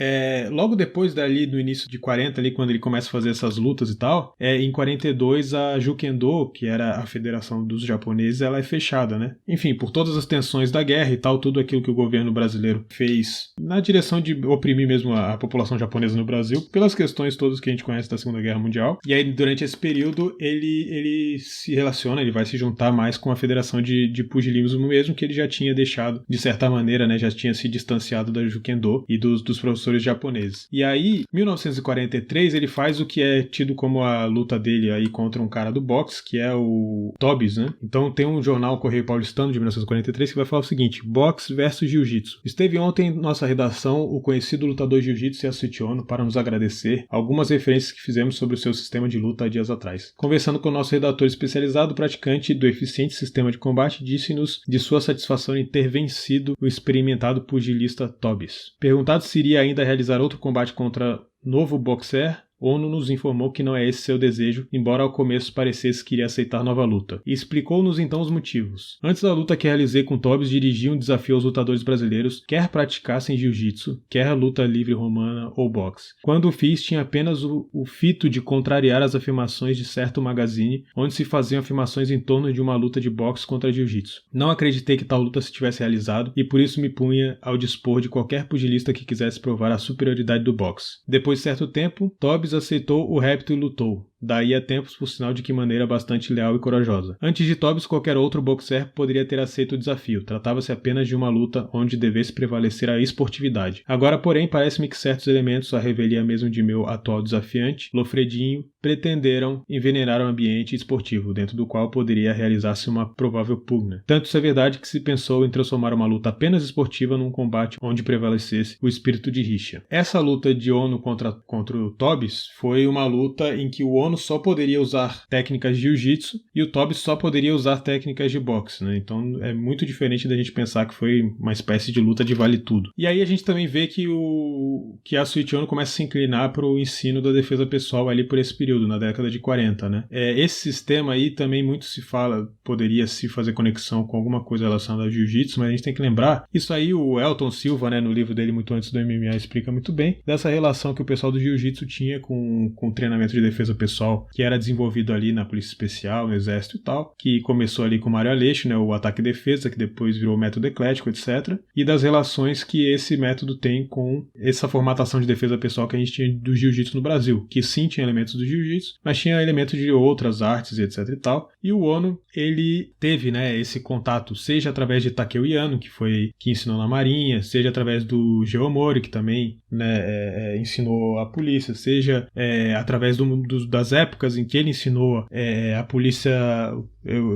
Logo depois dali, no início de 40, ali, quando ele começa a fazer essas lutas e tal, em 42 a Jukendo, que era a federação dos japoneses, ela é fechada, né? Enfim, por todas as tensões da guerra e tal, tudo aquilo que o governo brasileiro fez na direção de oprimir mesmo a população japonesa no Brasil, pelas questões todas que a gente conhece da Segunda Guerra Mundial. E aí, durante esse período, ele se relaciona, ele vai se juntar mais com a Federação de Pugilismo mesmo, que ele já tinha deixado, de certa maneira, né? Já tinha se distanciado da Jukendo e dos professores japoneses. E aí, em 1943, ele faz o que é tido como a luta dele aí contra um cara do boxe, que é o Tobias, né? Então tem um jornal Correio Paulistano de 1943 que vai falar o seguinte: boxe versus jiu-jitsu. Esteve ontem em nossa redação o conhecido lutador jiu-jitsu Yasuichi Ono para nos agradecer algumas referências que fizemos sobre o seu sistema de luta há dias atrás. Conversando com o nosso redator especializado, praticante do eficiente sistema de combate, disse-nos de sua satisfação em ter vencido o experimentado pugilista Tobias. Perguntado se iria ainda realizar outro combate contra novo boxer, Ono nos informou que não é esse seu desejo, embora ao começo parecesse que iria aceitar nova luta, e explicou-nos então os motivos. Antes da luta que realizei com Tobias, dirigi um desafio aos lutadores brasileiros, quer praticassem jiu-jitsu, quer luta livre romana ou boxe. Quando o fiz, tinha apenas o fito de contrariar as afirmações de certo magazine, onde se faziam afirmações em torno de uma luta de boxe contra jiu-jitsu. Não acreditei que tal luta se tivesse realizado, e por isso me punha ao dispor de qualquer pugilista que quisesse provar a superioridade do boxe. Depois de certo tempo, Tobias aceitou o repto e lutou. Daí a tempos, por sinal de que maneira bastante leal e corajosa. Antes de Tobias, qualquer outro boxer poderia ter aceito o desafio. Tratava-se apenas de uma luta onde devesse prevalecer a esportividade. Agora, porém, parece-me que certos elementos, a revelia mesmo de meu atual desafiante, Lofredinho, pretenderam envenenar o ambiente esportivo, dentro do qual poderia realizar-se uma provável pugna. Tanto isso é verdade que se pensou em transformar uma luta apenas esportiva num combate onde prevalecesse o espírito de rixa. Essa luta de Ono contra o Tobias foi uma luta em que o Ono só poderia usar técnicas de jiu-jitsu e o Tobias só poderia usar técnicas de boxe, né? Então é muito diferente da gente pensar que foi uma espécie de luta de vale tudo. E aí a gente também vê que a Yasuichi Ono começa a se inclinar para o ensino da defesa pessoal ali por esse período, na década de 40, né? Esse sistema aí também muito se fala, poderia se fazer conexão com alguma coisa relacionada ao jiu-jitsu, mas a gente tem que lembrar, isso aí o Elton Silva, né, no livro dele Muito Antes do MMA, explica muito bem, dessa relação que o pessoal do jiu-jitsu tinha com o treinamento de defesa pessoal, que era desenvolvido ali na Polícia Especial, no Exército e tal, que começou ali com Mário Aleixo, né, o ataque e defesa, que depois virou o método eclético, etc. E das relações que esse método tem com essa formatação de defesa pessoal que a gente tinha do jiu-jitsu no Brasil, que sim tinha elementos do jiu-jitsu, mas tinha elementos de outras artes, etc e tal. E o Ono, ele teve, né, esse contato, seja através de Takeo Yano, que ensinou na Marinha, seja através do Geomori, que também, né, ensinou a polícia, seja através das épocas em que ele ensinou a polícia,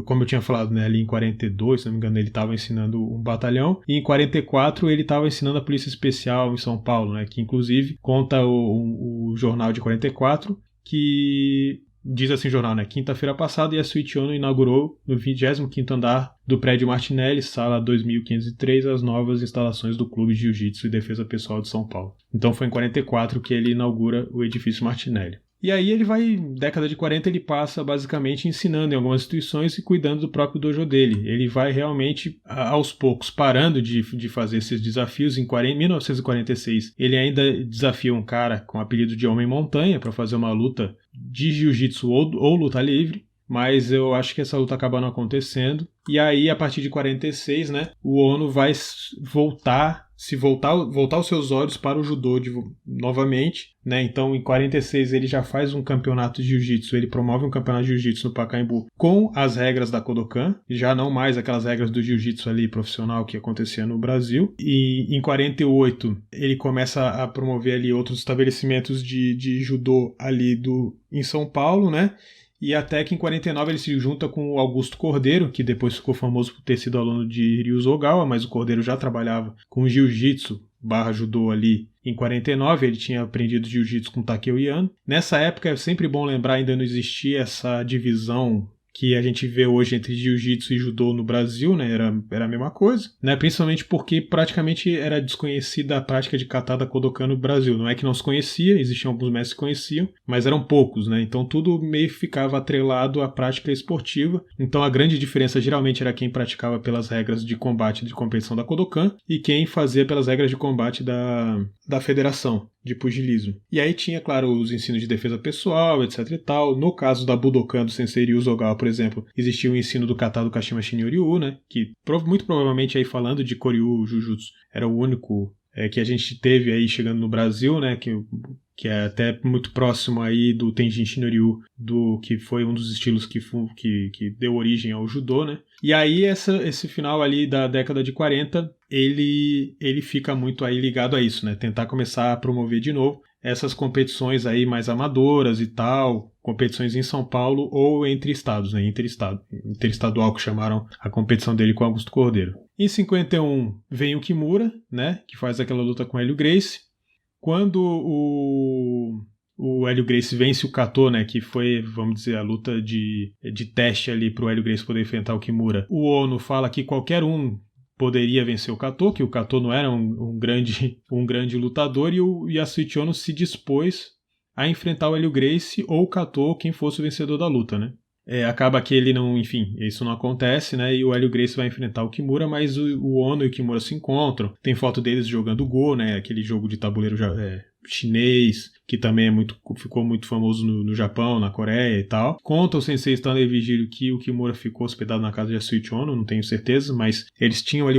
como eu tinha falado, né, ali em 42, se não me engano, ele estava ensinando um batalhão, e em 44 ele estava ensinando a Polícia Especial em São Paulo, né, que inclusive conta o jornal de 44, que diz assim o jornal, né, quinta-feira passada, Yasuichi Ono inaugurou no 25º andar do prédio Martinelli, sala 2503, as novas instalações do Clube de Jiu-Jitsu e Defesa Pessoal de São Paulo. Então foi em 44 que ele inaugura o edifício Martinelli. E aí ele vai, década de 40, ele passa basicamente ensinando em algumas instituições e cuidando do próprio dojo dele. Ele vai realmente, aos poucos, parando de fazer esses desafios. Em 1946, ele ainda desafia um cara com o apelido de Homem Montanha para fazer uma luta de jiu-jitsu ou luta livre. Mas eu acho que essa luta acaba não acontecendo. E aí, a partir de 46, né, o Ono vai voltar os seus olhos para o judô novamente, né? Então, em 46 ele já faz um campeonato de jiu-jitsu, ele promove um campeonato de jiu-jitsu no Pacaembu com as regras da Kodokan, já não mais aquelas regras do jiu-jitsu ali profissional que acontecia no Brasil. E em 48 ele começa a promover ali outros estabelecimentos de judô ali em São Paulo, né? E até que em 49 ele se junta com o Augusto Cordeiro, que depois ficou famoso por ter sido aluno de Ryuzo Ogawa, mas o Cordeiro já trabalhava com jiu-jitsu judô ali em 49, ele tinha aprendido jiu-jitsu com Takeo Iano. Nessa época é sempre bom lembrar, ainda não existia essa divisão que a gente vê hoje entre jiu-jitsu e judô no Brasil, né? Era a mesma coisa, né? Principalmente porque praticamente era desconhecida a prática de katada Kodokan no Brasil. Não é que não se conhecia, existiam alguns mestres que conheciam, mas eram poucos, né? Então tudo meio que ficava atrelado à prática esportiva. Então a grande diferença geralmente era quem praticava pelas regras de combate de competição da Kodokan e quem fazia pelas regras de combate da federação de pugilismo. E aí tinha, claro, os ensinos de defesa pessoal, etc e tal. No caso da Budokan do Sensei Ryu Ogawa, por exemplo, existia o ensino do kata do Kashima Shinryu, né? Que muito provavelmente, aí falando de Koryu Jujutsu, era o único que a gente teve aí chegando no Brasil, né? Que é até muito próximo aí do Tenjin Shinryu, que foi um dos estilos que deu origem ao judô, né? E aí esse final ali da década de 40, ele fica muito aí ligado a isso, né? Tentar começar a promover de novo essas competições aí mais amadoras e tal, competições em São Paulo ou entre estados, né? Interestadual, que chamaram a competição dele com Augusto Cordeiro. Em 51 vem o Kimura, né? Que faz aquela luta com o Hélio Gracie. Quando o Hélio Gracie vence o Kato, né, que foi, vamos dizer, a luta de teste ali para o Hélio Gracie poder enfrentar o Kimura, o Ono fala que qualquer um poderia vencer o Kato, que o Kato não era um grande lutador, e o Yasuichi Ono se dispôs a enfrentar o Hélio Gracie ou o Kato, quem fosse o vencedor da luta, né? Acaba que ele não, enfim, isso não acontece, né? E o Hélio Gracie vai enfrentar o Kimura, mas o Ono e o Kimura se encontram. Tem foto deles jogando Go, né? Aquele jogo de tabuleiro chinês, que também ficou muito famoso no Japão, na Coreia e tal. Conta o sensei Stanley Vigílio que o Kimura ficou hospedado na casa de Yasuichi Ono, não tenho certeza, mas eles tinham ali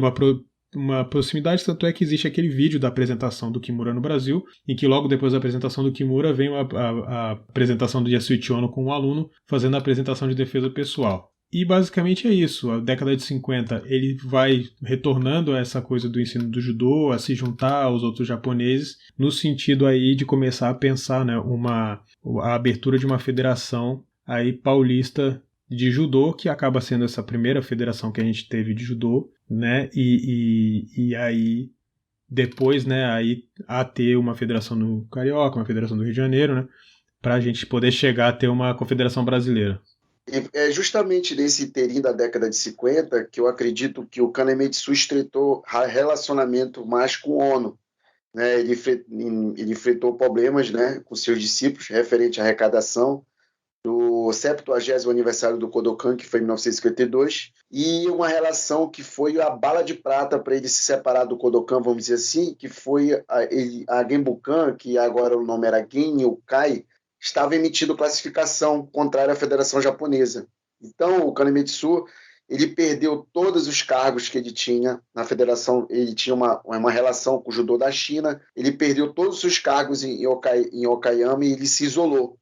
uma proximidade, tanto é que existe aquele vídeo da apresentação do Kimura no Brasil, em que logo depois da apresentação do Kimura vem a apresentação do Yasuichi Ono com um aluno fazendo a apresentação de defesa pessoal. E basicamente é isso. A década de 50 ele vai retornando a essa coisa do ensino do judô, a se juntar aos outros japoneses, no sentido aí de começar a pensar, né, a abertura de uma federação aí paulista de judô, que acaba sendo essa primeira federação que a gente teve de judô, né? E aí depois, né, aí a ter uma federação no Carioca, uma federação do Rio de Janeiro, né, para a gente poder chegar a ter uma confederação brasileira. É justamente nesse inteirinho da década de 50 que eu acredito que o Kanemitsu estreitou relacionamento mais com o Ono, né? Ele enfrentou problemas, né, com seus discípulos referente à arrecadação do 70º aniversário do Kodokan, que foi em 1952, e uma relação que foi a bala de prata para ele se separar do Kodokan, vamos dizer assim, que foi a Genbukan, que agora o nome era Gen-Yokai, estava emitindo classificação contrária à Federação Japonesa. Então, o Kanemitsu, ele perdeu todos os cargos que ele tinha na federação. Ele tinha uma relação com o judô da China, ele perdeu todos os cargos em Okayama e ele se isolou.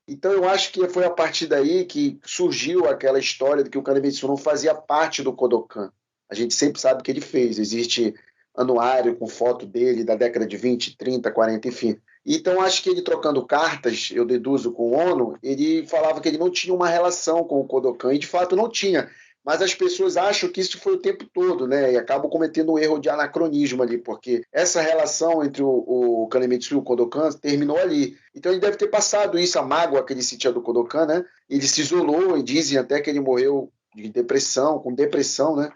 Então, eu acho que foi a partir daí que surgiu aquela história de que o Kanemitsu não fazia parte do Kodokan. A gente sempre sabe que ele fez. Existe anuário com foto dele da década de 20, 30, 40, enfim. Então, acho que ele trocando cartas, eu deduzo com o Ono, ele falava que ele não tinha uma relação com o Kodokan, e de fato não tinha. Mas as pessoas acham que isso foi o tempo todo, né? E acabam cometendo um erro de anacronismo ali, porque essa relação entre o Kanemitsu e o Kodokan terminou ali. Então ele deve ter passado isso, a mágoa que ele sentia do Kodokan, né? Ele se isolou e dizem até que ele morreu com depressão, né?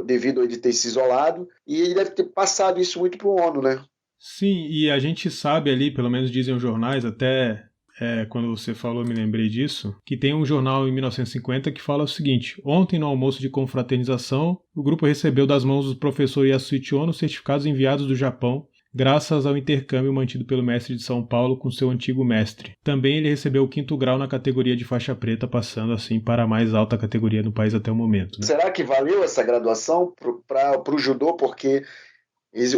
Devido a ele ter se isolado. E ele deve ter passado isso muito pro Ono, né? Sim, e a gente sabe ali, pelo menos dizem os jornais, até quando você falou eu me lembrei disso, que tem um jornal em 1950 que fala o seguinte: ontem no almoço de confraternização, o grupo recebeu das mãos do professor Yasuichi Ono certificados enviados do Japão, graças ao intercâmbio mantido pelo mestre de São Paulo com seu antigo mestre. Também ele recebeu o 5º grau na categoria de faixa preta, passando assim para a mais alta categoria do país até o momento, né? Será que valeu essa graduação para o judô? Porque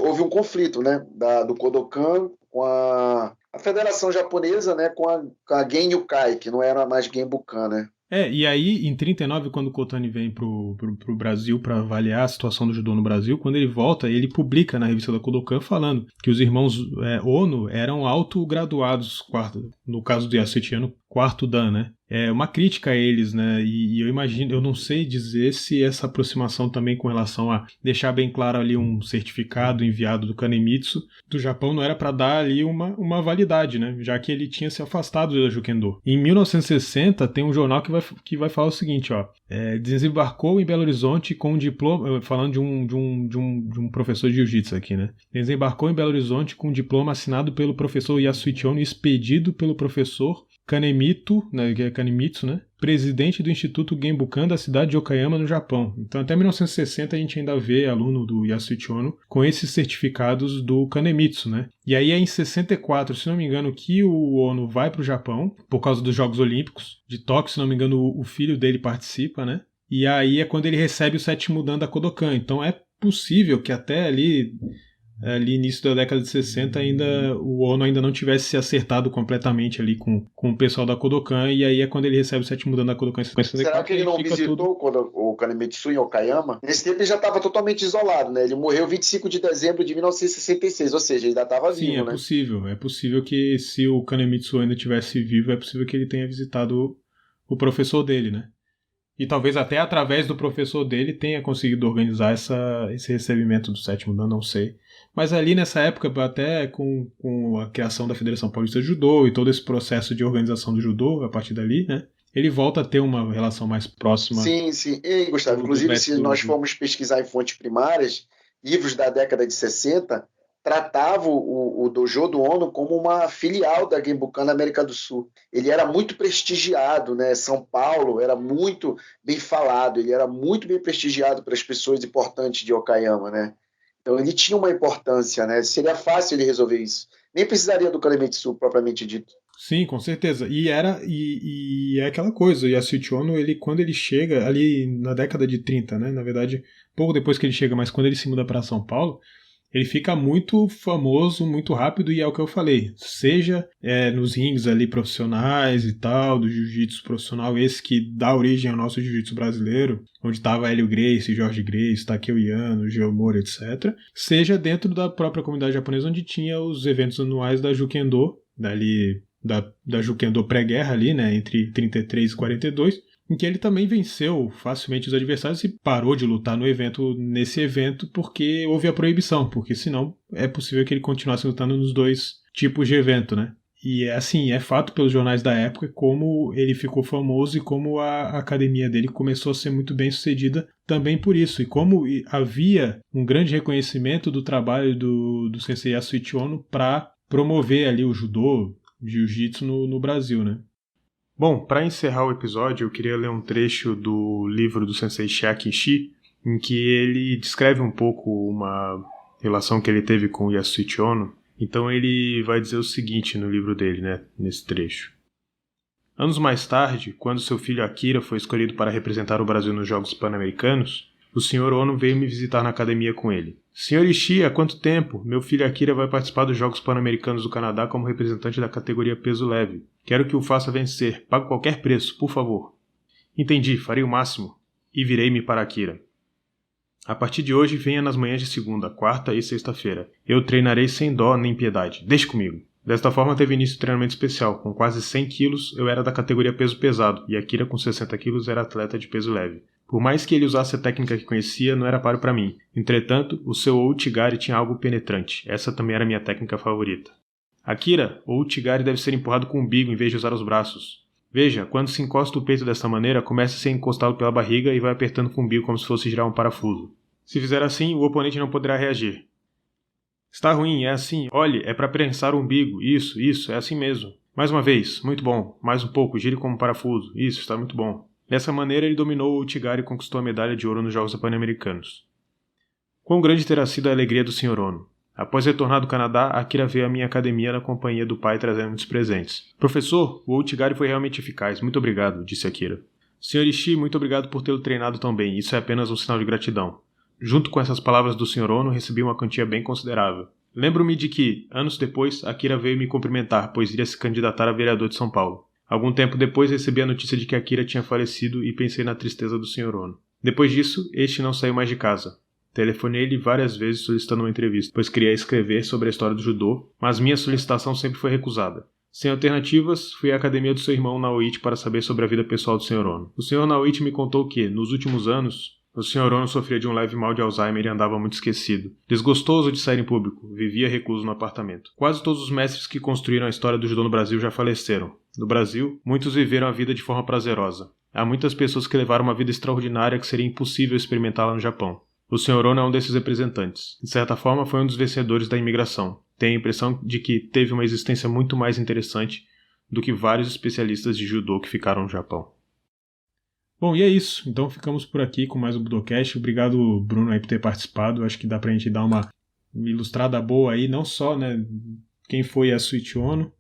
houve um conflito, né, do Kodokan com a Federação Japonesa, né, com a Gen-Yokai, que não era mais Genbukan, né? E aí, em 39, quando o Kotani vem pro Brasil para avaliar a situação do judô no Brasil, quando ele volta, ele publica na revista da Kodokan falando que os irmãos Ono eram autograduados, no caso do Yasuichi Ono, quarto dan, né? É uma crítica a eles, né? E eu imagino, eu não sei dizer se essa aproximação também com relação a deixar bem claro ali um certificado enviado do Kanemitsu do Japão não era para dar ali uma validade, né? Já que ele tinha se afastado da Jukendo. Em 1960 tem um jornal que vai falar o seguinte, ó, desembarcou em Belo Horizonte com um diploma, falando de um professor de jiu-jitsu aqui, né? Desembarcou em Belo Horizonte com um diploma assinado pelo professor Yasuichi Ono e expedido pelo professor Kanemitsu, né, que é Kanemitsu, né, presidente do Instituto Genbukan da cidade de Okayama, no Japão. Então, até 1960 a gente ainda vê aluno do Yasuichi Ono com esses certificados do Kanemitsu, né? E aí é em 64, se não me engano, que o Ono vai para o Japão por causa dos Jogos Olímpicos de Tóquio, se não me engano, o filho dele participa, né? E aí é quando ele recebe o 7º dan da Kodokan. Então é possível que até ali início da década de 60 ainda o Ono ainda não tivesse se acertado completamente ali com o pessoal da Kodokan, e aí é quando ele recebe o 7º dan da Kodokan em 64. Será que ele não visitou quando o Kanemitsu em Okayama? Nesse tempo ele já estava totalmente isolado, né? Ele morreu 25 de dezembro de 1966, ou seja, ele ainda estava vivo, né? Sim, é possível que se o Kanemitsu ainda estivesse vivo, é possível que ele tenha visitado o professor dele, né? E talvez até através do professor dele tenha conseguido organizar esse recebimento do 7º dan, não sei. Mas ali nessa época, até com a criação da Federação Paulista de Judô e todo esse processo de organização do judô, a partir dali, né, ele volta a ter uma relação mais próxima. Sim. E, Gustavo, inclusive, se nós formos pesquisar em fontes primárias, livros da década de 60 tratavam o dojo do Ono como uma filial da Genbukan na América do Sul. Ele era muito prestigiado, né? São Paulo era muito bem falado, ele era muito bem prestigiado pelas pessoas importantes de Okayama, né? Então ele tinha uma importância, né? Seria fácil ele resolver isso. Nem precisaria do Kanemitsu propriamente dito. Sim, com certeza. E é aquela coisa, o Yasuichi Ono, quando ele chega ali na década de 30, né? Na verdade, pouco depois que ele chega, mas quando ele se muda para São Paulo, ele fica muito famoso, muito rápido, e é o que eu falei. Seja nos rings ali profissionais e tal, do jiu-jitsu profissional, esse que dá origem ao nosso jiu-jitsu brasileiro, onde estava Hélio Gracie, Jorge Gracie, Takeo Yano, Geo Mori, etc. Seja dentro da própria comunidade japonesa, onde tinha os eventos anuais da Jukendo, da Jukendo pré-guerra ali, né, entre 33 e 42, em que ele também venceu facilmente os adversários e parou de lutar nesse evento porque houve a proibição, porque senão é possível que ele continuasse lutando nos dois tipos de evento, né? E assim, é fato pelos jornais da época como ele ficou famoso e como a academia dele começou a ser muito bem sucedida também por isso, e como havia um grande reconhecimento do trabalho do sensei Yasuichi Ono para promover ali o judô, jiu-jitsu no Brasil, né? Bom, para encerrar o episódio, eu queria ler um trecho do livro do sensei Chiaki Ishii, em que ele descreve um pouco uma relação que ele teve com o Yasuichi Ono. Então ele vai dizer o seguinte no livro dele, né, nesse trecho. Anos mais tarde, quando seu filho Akira foi escolhido para representar o Brasil nos Jogos Pan-Americanos, o Sr. Ono veio me visitar na academia com ele. Sr. Ishii, há quanto tempo? Meu filho Akira vai participar dos Jogos Pan-Americanos do Canadá como representante da categoria peso leve. Quero que o faça vencer. Pague qualquer preço, por favor. Entendi, farei o máximo. E virei-me para Akira. A partir de hoje, venha nas manhãs de segunda, quarta e sexta-feira. Eu treinarei sem dó nem piedade. Deixe comigo. Desta forma, teve início o treinamento especial. Com quase 100 quilos, eu era da categoria peso pesado, e Akira, com 60 quilos, era atleta de peso leve. Por mais que ele usasse a técnica que conhecia, não era páreo para mim. Entretanto, o seu Ouchigari tinha algo penetrante. Essa também era minha técnica favorita. Akira, o Ouchigari deve ser empurrado com o umbigo em vez de usar os braços. Veja, quando se encosta o peito dessa maneira, comece a encostá-lo pela barriga e vai apertando com o umbigo como se fosse girar um parafuso. Se fizer assim, o oponente não poderá reagir. Está ruim, é assim. Olhe, é para prensar o umbigo. Isso, é assim mesmo. Mais uma vez, muito bom. Mais um pouco, gire como um parafuso. Isso, está muito bom. Dessa maneira, ele dominou o Ouchigari e conquistou a medalha de ouro nos Jogos Pan-Americanos. Quão grande terá sido a alegria do Sr. Ono. Após retornar do Canadá, Akira veio à minha academia na companhia do pai trazendo muitos presentes. Professor, o Ouchigari foi realmente eficaz. Muito obrigado, disse Akira. Sr. Ishii, muito obrigado por tê-lo treinado tão bem. Isso é apenas um sinal de gratidão. Junto com essas palavras do Sr. Ono, recebi uma quantia bem considerável. Lembro-me de que, anos depois, Akira veio me cumprimentar, pois iria se candidatar a vereador de São Paulo. Algum tempo depois recebi a notícia de que Akira tinha falecido e pensei na tristeza do Sr. Ono. Depois disso, este não saiu mais de casa. Telefonei-lhe várias vezes solicitando uma entrevista, pois queria escrever sobre a história do judô, mas minha solicitação sempre foi recusada. Sem alternativas, fui à academia do seu irmão Naoichi para saber sobre a vida pessoal do Sr. Ono. O Sr. Naoichi me contou que, nos últimos anos, o Sr. Ono sofria de um leve mal de Alzheimer e andava muito esquecido. Desgostoso de sair em público, vivia recluso no apartamento. Quase todos os mestres que construíram a história do judô no Brasil já faleceram. No Brasil, muitos viveram a vida de forma prazerosa. Há muitas pessoas que levaram uma vida extraordinária que seria impossível experimentá-la no Japão. O Sr. Ono é um desses representantes. De certa forma, foi um dos vencedores da imigração. Tenho a impressão de que teve uma existência muito mais interessante do que vários especialistas de judô que ficaram no Japão. Bom, e é isso. Então ficamos por aqui com mais um Budocast. Obrigado, Bruno, aí por ter participado. Acho que dá pra gente dar uma ilustrada boa aí, não só, né, quem foi a Suichi Ono,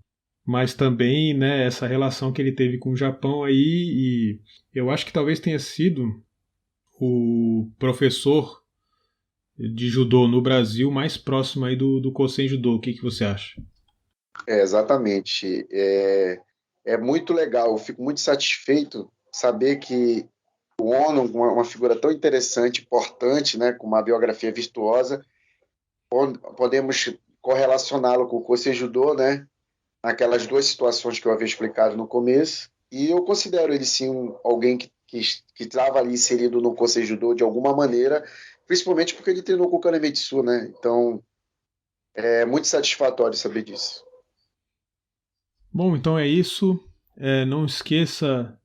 mas também, né, essa relação que ele teve com o Japão aí, e eu acho que talvez tenha sido o professor de judô no Brasil mais próximo aí do Kosen Judô. O que você acha? Exatamente. É muito legal, eu fico muito satisfeito saber que o Ono, uma figura tão interessante, importante, né, com uma biografia virtuosa, podemos correlacioná-lo com o Kosei Judô, né, naquelas duas situações que eu havia explicado no começo, e eu considero ele sim alguém que estava ali inserido no Kosei Judô de alguma maneira, principalmente porque ele treinou com o Kanemitsu, né, então é muito satisfatório saber disso. Bom, então é isso. Não esqueça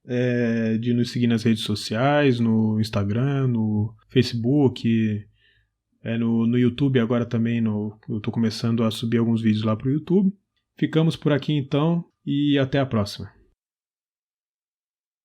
de nos seguir nas redes sociais, no Instagram, no Facebook, no YouTube agora também. Eu estou começando a subir alguns vídeos lá para o YouTube. Ficamos por aqui então e até a próxima.